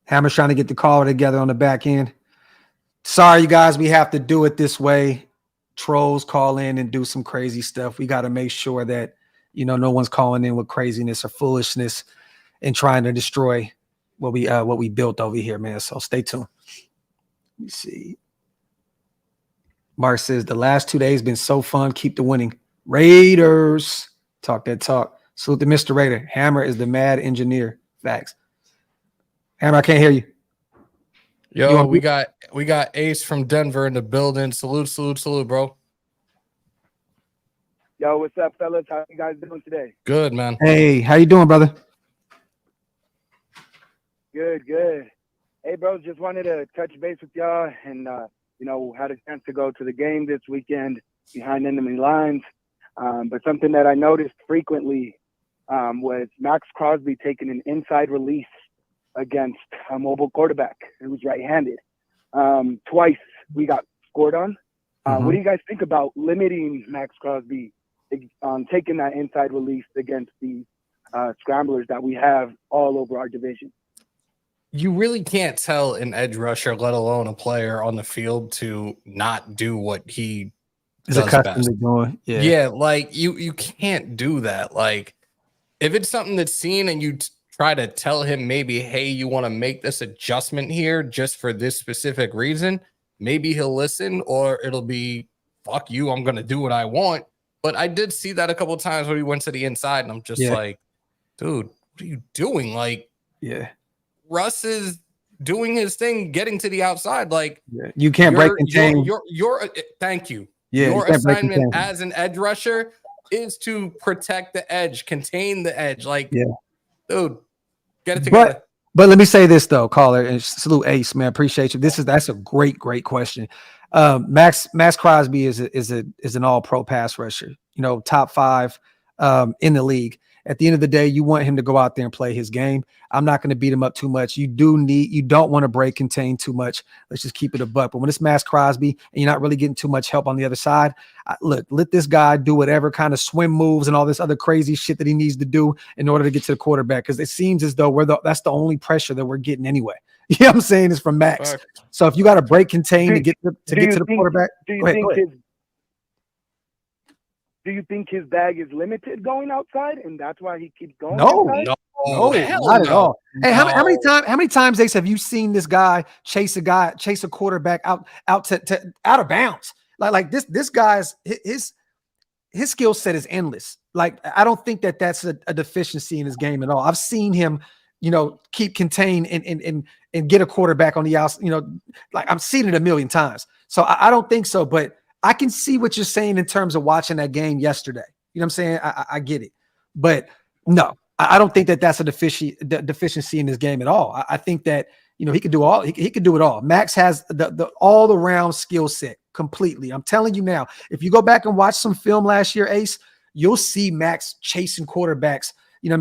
Hammer's trying to get the call together on the back end. Sorry, you guys, we have to do it this way. Trolls call in and do some crazy stuff. We got to make sure that, no one's calling in with craziness or foolishness and trying to destroy what we built over here, man. So stay tuned. Let me see. Mark says the last 2 days been so fun. Keep the winning. Raiders. Talk that talk. Salute to Mr. Raider. Hammer is the mad engineer. Facts. Hammer, I can't hear you. Yo, we got Ace from Denver in the building. Salute, bro. Yo, what's up, fellas? How you guys doing today? Good, man. Hey, how you doing, brother? Good. Hey, bro, just wanted to touch base with y'all and, had a chance to go to the game this weekend behind enemy lines. But something that I noticed frequently was Max Crosby taking an inside release against a mobile quarterback who was right-handed. Twice we got scored on. What do you guys think about limiting Max Crosby on taking that inside release against the scramblers that we have all over our division? You really can't tell an edge rusher, let alone a player on the field, to not do what he Is does accustomed best. to doing. Yeah, like you can't do that. Like if it's something that's seen and you try to tell him maybe, hey, you want to make this adjustment here just for this specific reason, maybe he'll listen, or it'll be, fuck you, I'm going to do what I want. But I did see that a couple of times when he went to the inside, and I'm just like, dude, what are you doing? Like, Russ is doing his thing, getting to the outside. Like, you can't break contain. Thank you. Yeah, your assignment as an edge rusher is to protect the edge, contain the edge. Like, dude, get it together. But let me say this though, caller, and salute Ace, man. Appreciate you. That's a great question. Max Crosby is an all-pro pass rusher. Top 5 in the league. At the end of the day, you want him to go out there and play his game. I'm not going to beat him up too much. You don't want to break contain too much. Let's just keep it a buck. But when it's Max Crosby and you're not really getting too much help on the other side, let this guy do whatever kind of swim moves and all this other crazy shit that he needs to do in order to get to the quarterback. Because it seems as though that's the only pressure that we're getting anyway. You know what I'm saying? Is from Max. So if you got to break contain to get to the quarterback, do you think his bag is limited going outside, and that's why he keeps going? No, outside? Not at all. Hey, how many times, Ace, have you seen this guy chase a quarterback out of bounds? Like this guy's his skill set is endless. Like I don't think that's a deficiency in his game at all. I've seen him, keep contained and get a quarterback on the outside. Like I've seen it a million times. So I don't think so, but I can see what you're saying in terms of watching that game yesterday. You know what I'm saying? I get it. But no, I don't think that's a deficiency in his game at all. I think that, he could do all. He could do it all. Max has the all around skill set completely. I'm telling you now, if you go back and watch some film last year, Ace, you'll see Max chasing quarterbacks,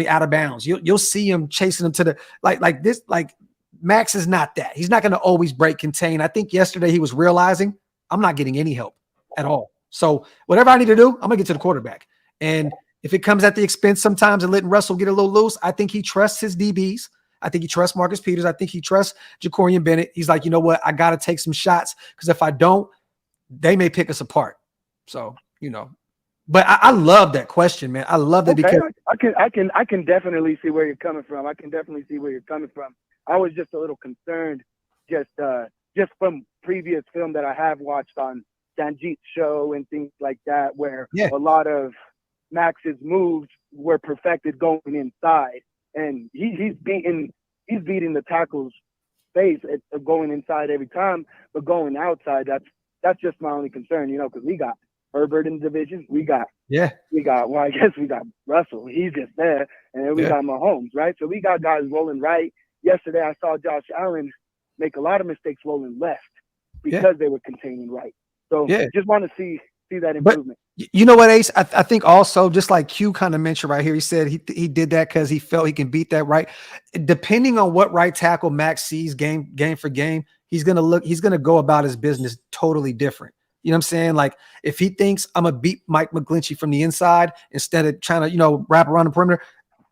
out of bounds. You'll see him chasing them to the like this. Like Max is not that. He's not going to always break contain. I think yesterday he was realizing I'm not getting any help at all. So whatever I need to do, I'm gonna get to the quarterback. And if it comes at the expense sometimes of letting Russell get a little loose, I think he trusts his DBs. I think he trusts Marcus Peters. I think he trusts Jacorian Bennett. He's like, you know what? I got to take some shots because if I don't, they may pick us apart. So, but I love that question, man. I love that because I can definitely see where you're coming from. I was just a little concerned just from previous film that I have watched on Sanjit's show and things like that, where a lot of Max's moves were perfected going inside, and he's beating the tackle's face at going inside every time, but going outside, that's just my only concern, because we got Herbert in the division. We got, well, I guess we got Russell. He's just there. And then we got Mahomes, right? So we got guys rolling right. Yesterday, I saw Josh Allen make a lot of mistakes rolling left because they were containing right. So just want to see that improvement. But you know what, Ace? I think also, just like Q kind of mentioned right here, he said he did that because he felt he can beat that right. Depending on what right tackle Max sees game for game, he's gonna go about his business totally different. You know what I'm saying? Like if he thinks I'm gonna beat Mike McGlinchey from the inside instead of trying to, wrap around the perimeter,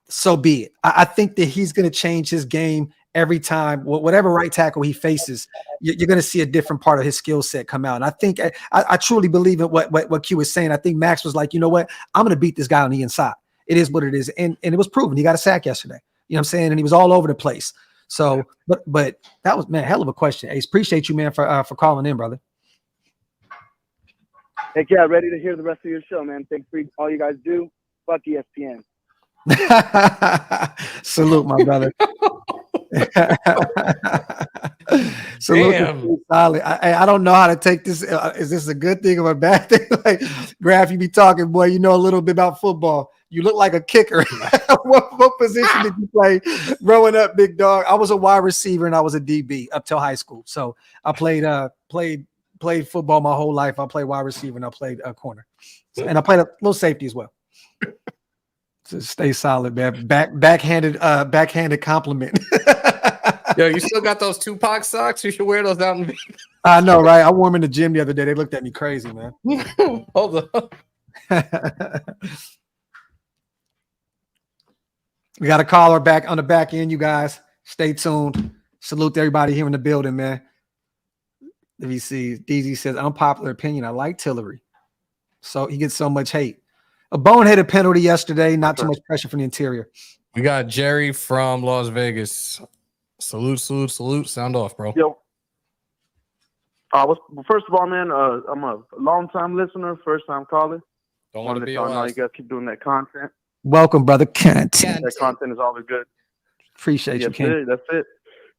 so be it. I think that he's gonna change his game every time. Whatever right tackle he faces, you're gonna see a different part of his skill set come out. And I think I truly believe in what Q was saying. I think Max was like, you know what? I'm gonna beat this guy on the inside. It is what it is, and it was proven. He got a sack yesterday. You know what I'm saying? And he was all over the place. So, but that was, man, hell of a question. Ace, appreciate you, man, for calling in, brother. Heck yeah, ready to hear the rest of your show, man. Thanks for all you guys do. Fuck ESPN. Salute, my brother. Salute. Solid. I don't know how to take this. Is this a good thing or a bad thing? Like, Graph, you be talking, boy, you know a little bit about football. You look like a kicker. What position did you play growing up, big dog? I was a wide receiver and I was a DB up till high school. So I played football my whole life. I played wide receiver and I played a corner. And I played a little safety as well. So stay solid, man. Backhanded compliment. Yo, you still got those Tupac socks? You should wear those out in. I know, right? I wore them in the gym the other day. They looked at me crazy, man. Hold on. We got a caller back on the back end, you guys. Stay tuned. Salute to everybody here in the building, man. Let me see. DZ says, unpopular opinion. I like Tillery. So he gets so much hate. A boneheaded penalty yesterday. Not too much pressure from the interior. We got Jerry from Las Vegas. Salute. Sound off, bro. Yo. First of all, man, I'm a long-time listener, first-time caller. Don't want to be on. You guys keep doing that content. Welcome, brother. That content is always good. Appreciate you, Ken. That's it.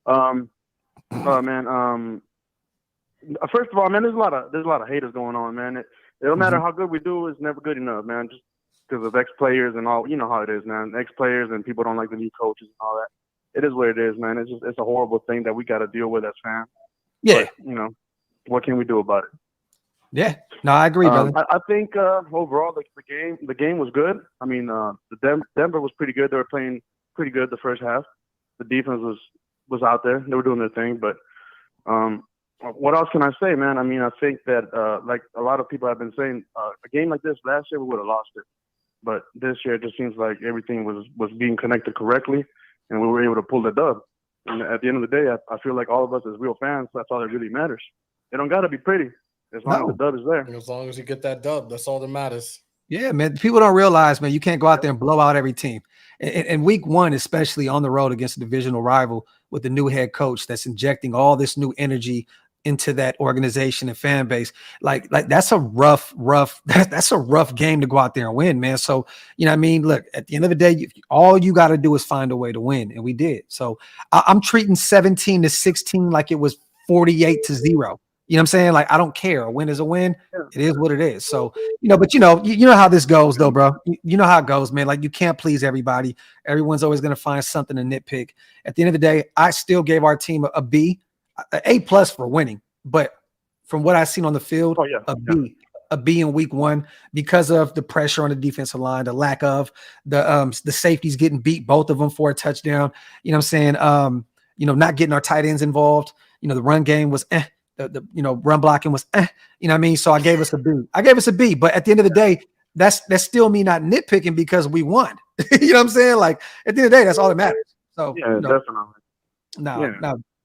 First of all, man, there's a lot of haters going on, man. It don't matter how good we do, it's never good enough, man. Just because of ex-players and all, you know how it is, man. Ex-players and people don't like the new coaches and all that. It is what it is, man. It's a horrible thing that we got to deal with as fans. Yeah. But, what can we do about it? Yeah. No, I agree, brother. I think overall the game was good. I mean, the Denver was pretty good. They were playing pretty good the first half. The defense was out there. They were doing their thing. But what else can I say, man? I mean, I think that like a lot of people have been saying, a game like this last year we would have lost it. But this year it just seems like everything was being connected correctly, and we were able to pull the dub. And at the end of the day, I feel like all of us as real fans, that's all that really matters. It don't got to be pretty. As long as the dub is there. As long as you get that dub, that's all that matters. Yeah, man. People don't realize, man, you can't go out there and blow out every team. And week one, especially on the road against a divisional rival with the new head coach that's injecting all this new energy into that organization and fan base. Like that's a rough game to go out there and win, man. So, you know what I mean? Look, at the end of the day, all you got to do is find a way to win. And we did. So I'm treating 17-16 like it was 48-0. You know what I'm saying? Like, I don't care. A win is a win. It is what it is. So, but you know how this goes though, bro. You know how it goes, man. Like, you can't please everybody. Everyone's always going to find something to nitpick. At the end of the day, I still gave our team a B, an A+ for winning. But from what I've seen on the field, a B in week one because of the pressure on the defensive line, the lack of the safeties getting beat, both of them for a touchdown. You know what I'm saying? Not getting our tight ends involved. The run game was The run blocking was you know what I mean? So I gave us a B. But at the end of the day, that's still me not nitpicking because we won. You know what I'm saying? Like, at the end of the day, that's all that matters. So definitely. No,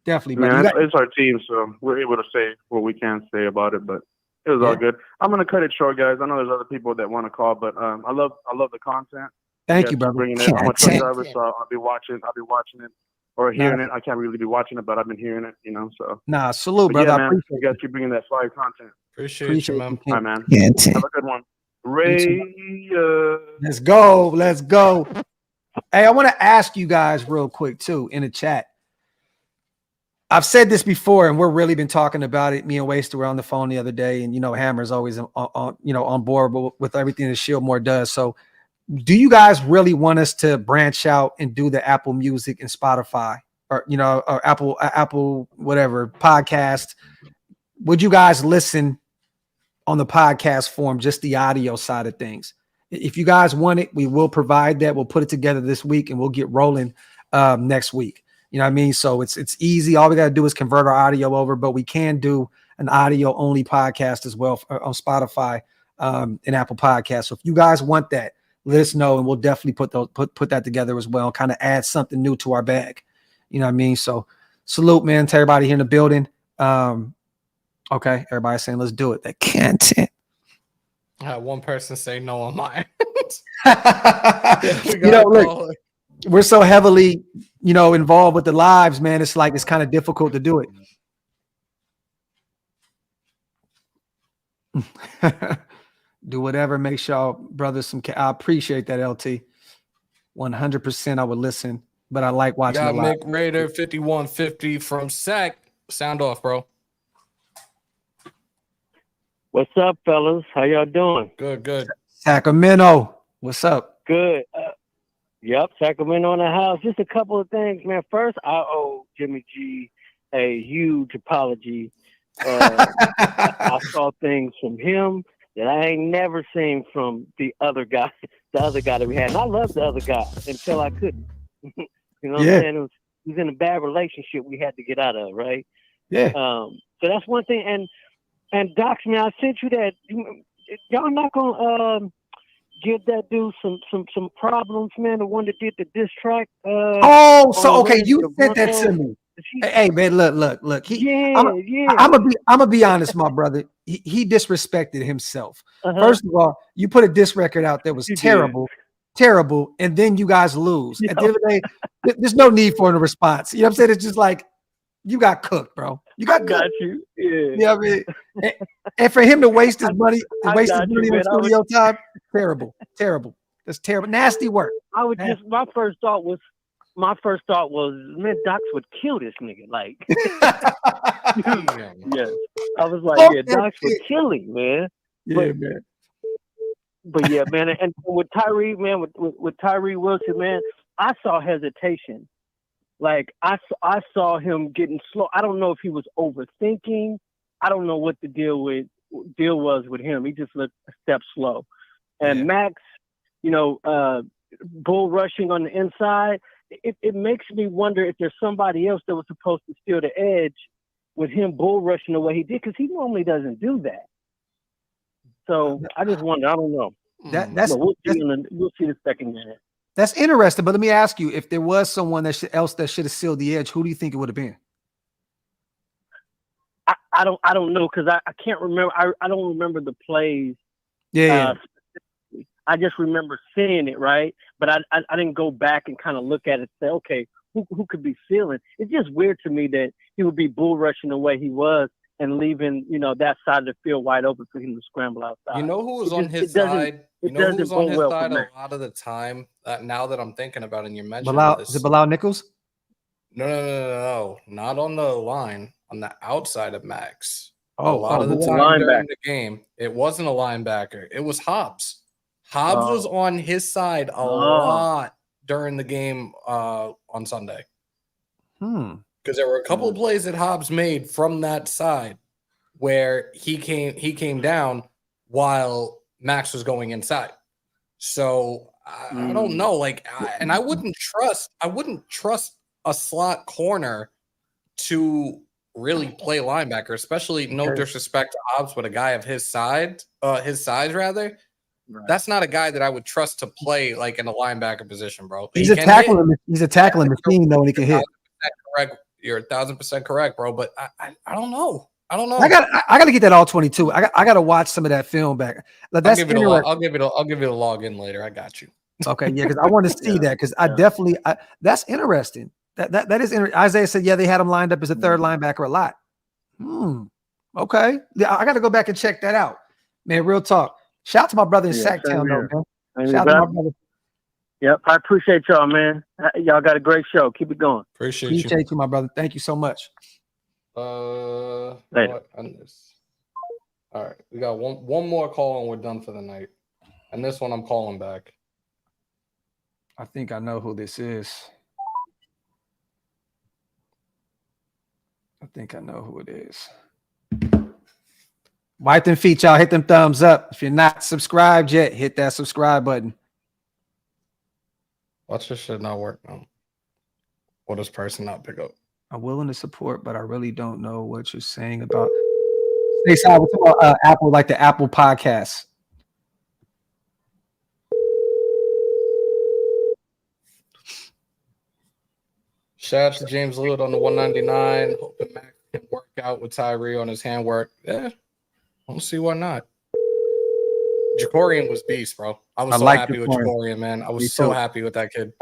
definitely. Man, it's our team, so we're able to say what we can say about it, but it was all good. I'm gonna cut it short, guys. I know there's other people that want to call, but I love the content. Thank you, brother. Bringing it. I'm a truck driver, so I'll be watching it. Or hearing it. I can't really be watching it, but I've been hearing it, so. Nah, salute, brother. Yeah, man, you guys keep bringing that fire content. Appreciate you, man. All right, man. Yeah, have a good one. Let's go. Hey, I want to ask you guys real quick, too, in the chat. I've said this before, and we're really been talking about it. Me and Waster were on the phone the other day, and Hammer's always on board with everything that Shieldmore does. So, do you guys really want us to branch out and do the Apple Music and Spotify, or or Apple whatever podcast? Would you guys listen on the podcast form, just the audio side of things? If you guys want it, we will provide that. We'll put it together this week, and we'll get rolling next week. You know what I mean? So it's easy. All we got to do is convert our audio over, but we can do an audio only podcast as well on Spotify and Apple Podcasts. So if you guys want that, let us know, and we'll definitely put that together as well, kind of add something new to our bag. You know what I mean? So salute, man, to everybody here in the building. Okay, everybody's saying let's do it. That content. I had one person say no on mine. Look, we're so heavily, involved with the lives, man. It's like it's kind of difficult to do it. Do whatever makes y'all brothers some. I appreciate that, LT. 100%, I would listen, but I like watching. Got Mick Raider 5150 from SAC. Sound off, bro. What's up, fellas? How y'all doing? Good. Sacramento, what's up? Good. Yep, Sacramento in the house. Just a couple of things, man. First, I owe Jimmy G a huge apology. I saw things from him that I ain't never seen from the other guy that we had. And I loved the other guy until I couldn't. You know what I'm saying? He was in a bad relationship we had to get out of, right? Yeah. So that's one thing. And Docs, man, I sent you that. Y'all not gonna give that dude some problems, man. The one that did the diss track. Okay, you sent that to me. Hey, man, look. I'm gonna be honest, my brother. He disrespected himself. First of all, you put a diss record out that was terrible, and then you guys lose. At the end of the day, there's no need for a response. You know what I'm saying? It's just like you got cooked, bro. You got cooked. You. Yeah. You know what I mean? And for him to waste his money, on studio time, terrible. That's terrible. Nasty work. My first thought was, man, Docs would kill this nigga. Like, yeah. I was like, yeah, Docs would kill him, man. Yeah, man. But yeah, man, and with Tyree, man, with Tyree Wilson, man, I saw hesitation. Like I saw him getting slow. I don't know if he was overthinking. I don't know what the deal was with him. He just looked a step slow. And Max, bull rushing on the inside. It makes me wonder if there's somebody else that was supposed to steal the edge with him bull rushing the way he did, because he normally doesn't do that. So I just wonder. I don't know. We'll see the second minute. That's interesting, but let me ask you: if there was someone else that should have sealed the edge, who do you think it would have been? I don't know, because I can't remember. I don't remember the plays. Yeah. I just remember seeing it, right? But I didn't go back and kind of look at it and say, okay, who could be sealing? It's just weird to me that he would be bull rushing the way he was and leaving, that side of the field wide open for him to scramble outside. You know who was on his side? You know who was on his side a lot of the time? Now that I'm thinking about it, and you're mentioning this. Is it Bilal Nichols? No. Not on the line. On the outside of Max. A Oh, lot of the time during the game, it wasn't a linebacker. It was Hobbs. Hobbs was on his side a lot during the game on Sunday. Because there were a couple of plays that Hobbs made from that side where he came down while Max was going inside. So I don't know, and I wouldn't trust a slot corner to really play linebacker, especially no disrespect to Hobbs, but a guy of his size rather. Right. That's not a guy that I would trust to play like in a linebacker position, bro. He's a tackling machine, though, and he can hit. Correct. You're 1,000% correct, bro. But I don't know. I got to get that all 22. I got to watch some of that film back. That's I'll give it a login later. I got you. Okay, yeah, because I want to see that, because I definitely that's interesting. That is interesting. Isaiah said, yeah, they had him lined up as a third linebacker a lot. Okay, yeah, I got to go back and check that out, man. Real talk. Shout out to my brother in Sacktown, though, man. Shout out to my brother. Yep, I appreciate y'all, man. Y'all got a great show. Keep it going. Appreciate you, my brother. Thank you so much. Later. What? And this. All right, we got one more call and we're done for the night. And this one I'm calling back. I think I know who this is. I think I know who it is. Wipe them feet, y'all. Hit them thumbs up. If you're not subscribed yet, hit that subscribe button. Watch this shit not work now. Or this person not pick up. I'm willing to support, but I really don't know what you're saying about. Stay silent. We're talking about Apple, like the Apple podcast. Shout out to James Lillard on the 199. Hoping Mac can work out with Tyree on his handwork. Yeah, I don't see why not. Jacorian was beast, bro. I was so happy with Jacorian, man. I was so happy with that kid.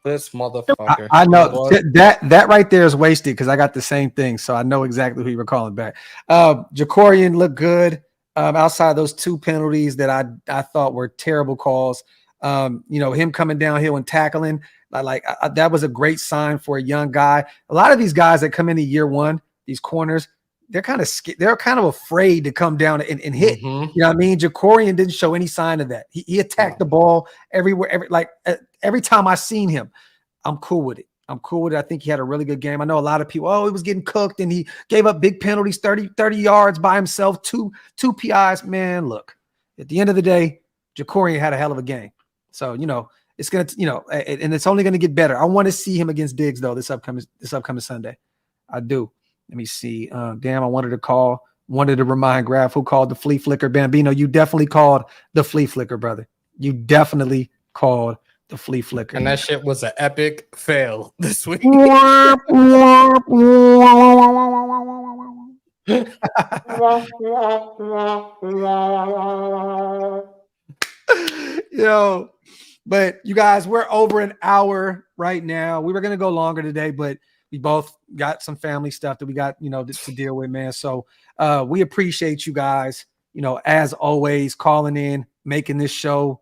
This motherfucker. I know that right there is wasted because I got the same thing, so I know exactly who you were calling back. Jacorian looked good outside of those 2 penalties that I thought were terrible calls. Him coming downhill and tackling, that was a great sign for a young guy. A lot of these guys that come into year one, these corners, they're kind of afraid to come down and hit. Mm-hmm. You know what I mean? Jacorian didn't show any sign of that. He attacked the ball everywhere. Every time I seen him, I'm cool with it. I think he had a really good game. I know a lot of people, he was getting cooked and he gave up big penalties, 30 yards by himself, two PIs. Man, look, at the end of the day, Jacorian had a hell of a game. So, it's going to, and it's only going to get better. I want to see him against Diggs, though, this upcoming Sunday. I do. Let me see. I wanted to remind Graphk who called the flea flicker. Bambino, you definitely called the flea flicker, brother. You definitely called the flea flicker. And that shit was an epic fail this week. Yo, but you guys, we're over an hour right now. We were going to go longer today, but we both got some family stuff that we got, to deal with, man. So we appreciate you guys, as always, calling in, making this show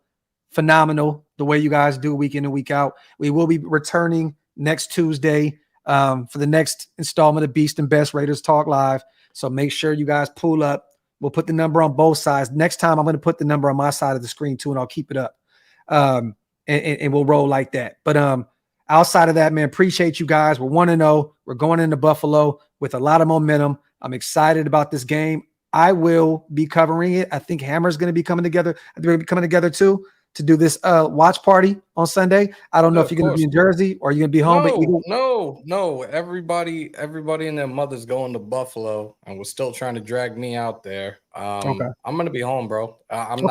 phenomenal the way you guys do week in and week out. We will be returning next Tuesday for the next installment of Beast and Best Raiders Talk Live. So make sure you guys pull up. We'll put the number on both sides. Next time I'm going to put the number on my side of the screen too, and I'll keep it up. And we'll roll like that. But outside of that, man, appreciate you guys. We're 1-0. We're going into Buffalo with a lot of momentum. I'm excited about this game. I will be covering it. I think Hammer's going to be coming together. They're going to be coming together too to do this watch party on Sunday. I don't know if you're going to be in Jersey or you're going to be home. No. Everybody and their mother's going to Buffalo, and we're still trying to drag me out there. Okay. I'm going to be home, bro. I'm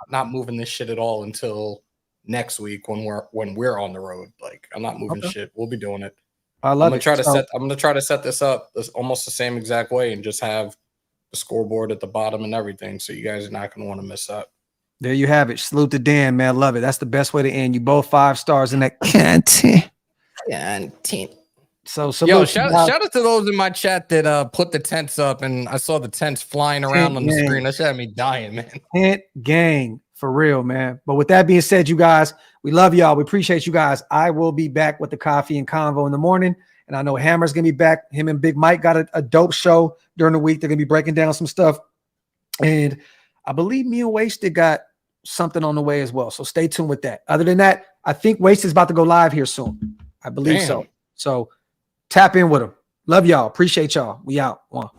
not moving this shit at all until next week when we're on the road. Like, I'm not moving shit. We'll be doing it. I love it. I'm gonna try to set this up almost the same exact way and just have the scoreboard at the bottom and everything. So you guys are not gonna want to miss that. There you have it. Salute to Dan, man. Love it. That's the best way to end. You both 5 stars in that content. So shout out to those in my chat that put the tents up, and I saw the tents flying around on the screen. That shit had me dying, man. Tent gang. For real, man. But with that being said, you guys, we love y'all. We appreciate you guys. I will be back with the coffee and convo in the morning. And I know Hammer's going to be back. Him and Big Mike got a dope show during the week. They're going to be breaking down some stuff. And I believe me and Wasted got something on the way as well. So stay tuned with that. Other than that, I think Wasted is about to go live here soon. I believe so. So tap in with him. Love y'all. Appreciate y'all. We out. One.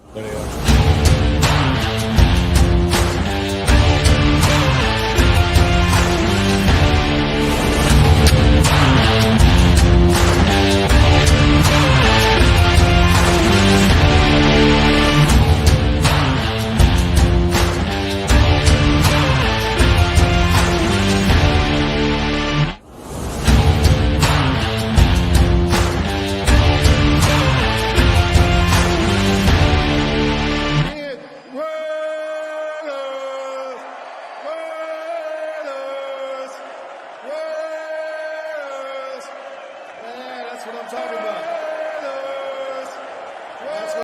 That's what I'm talking about.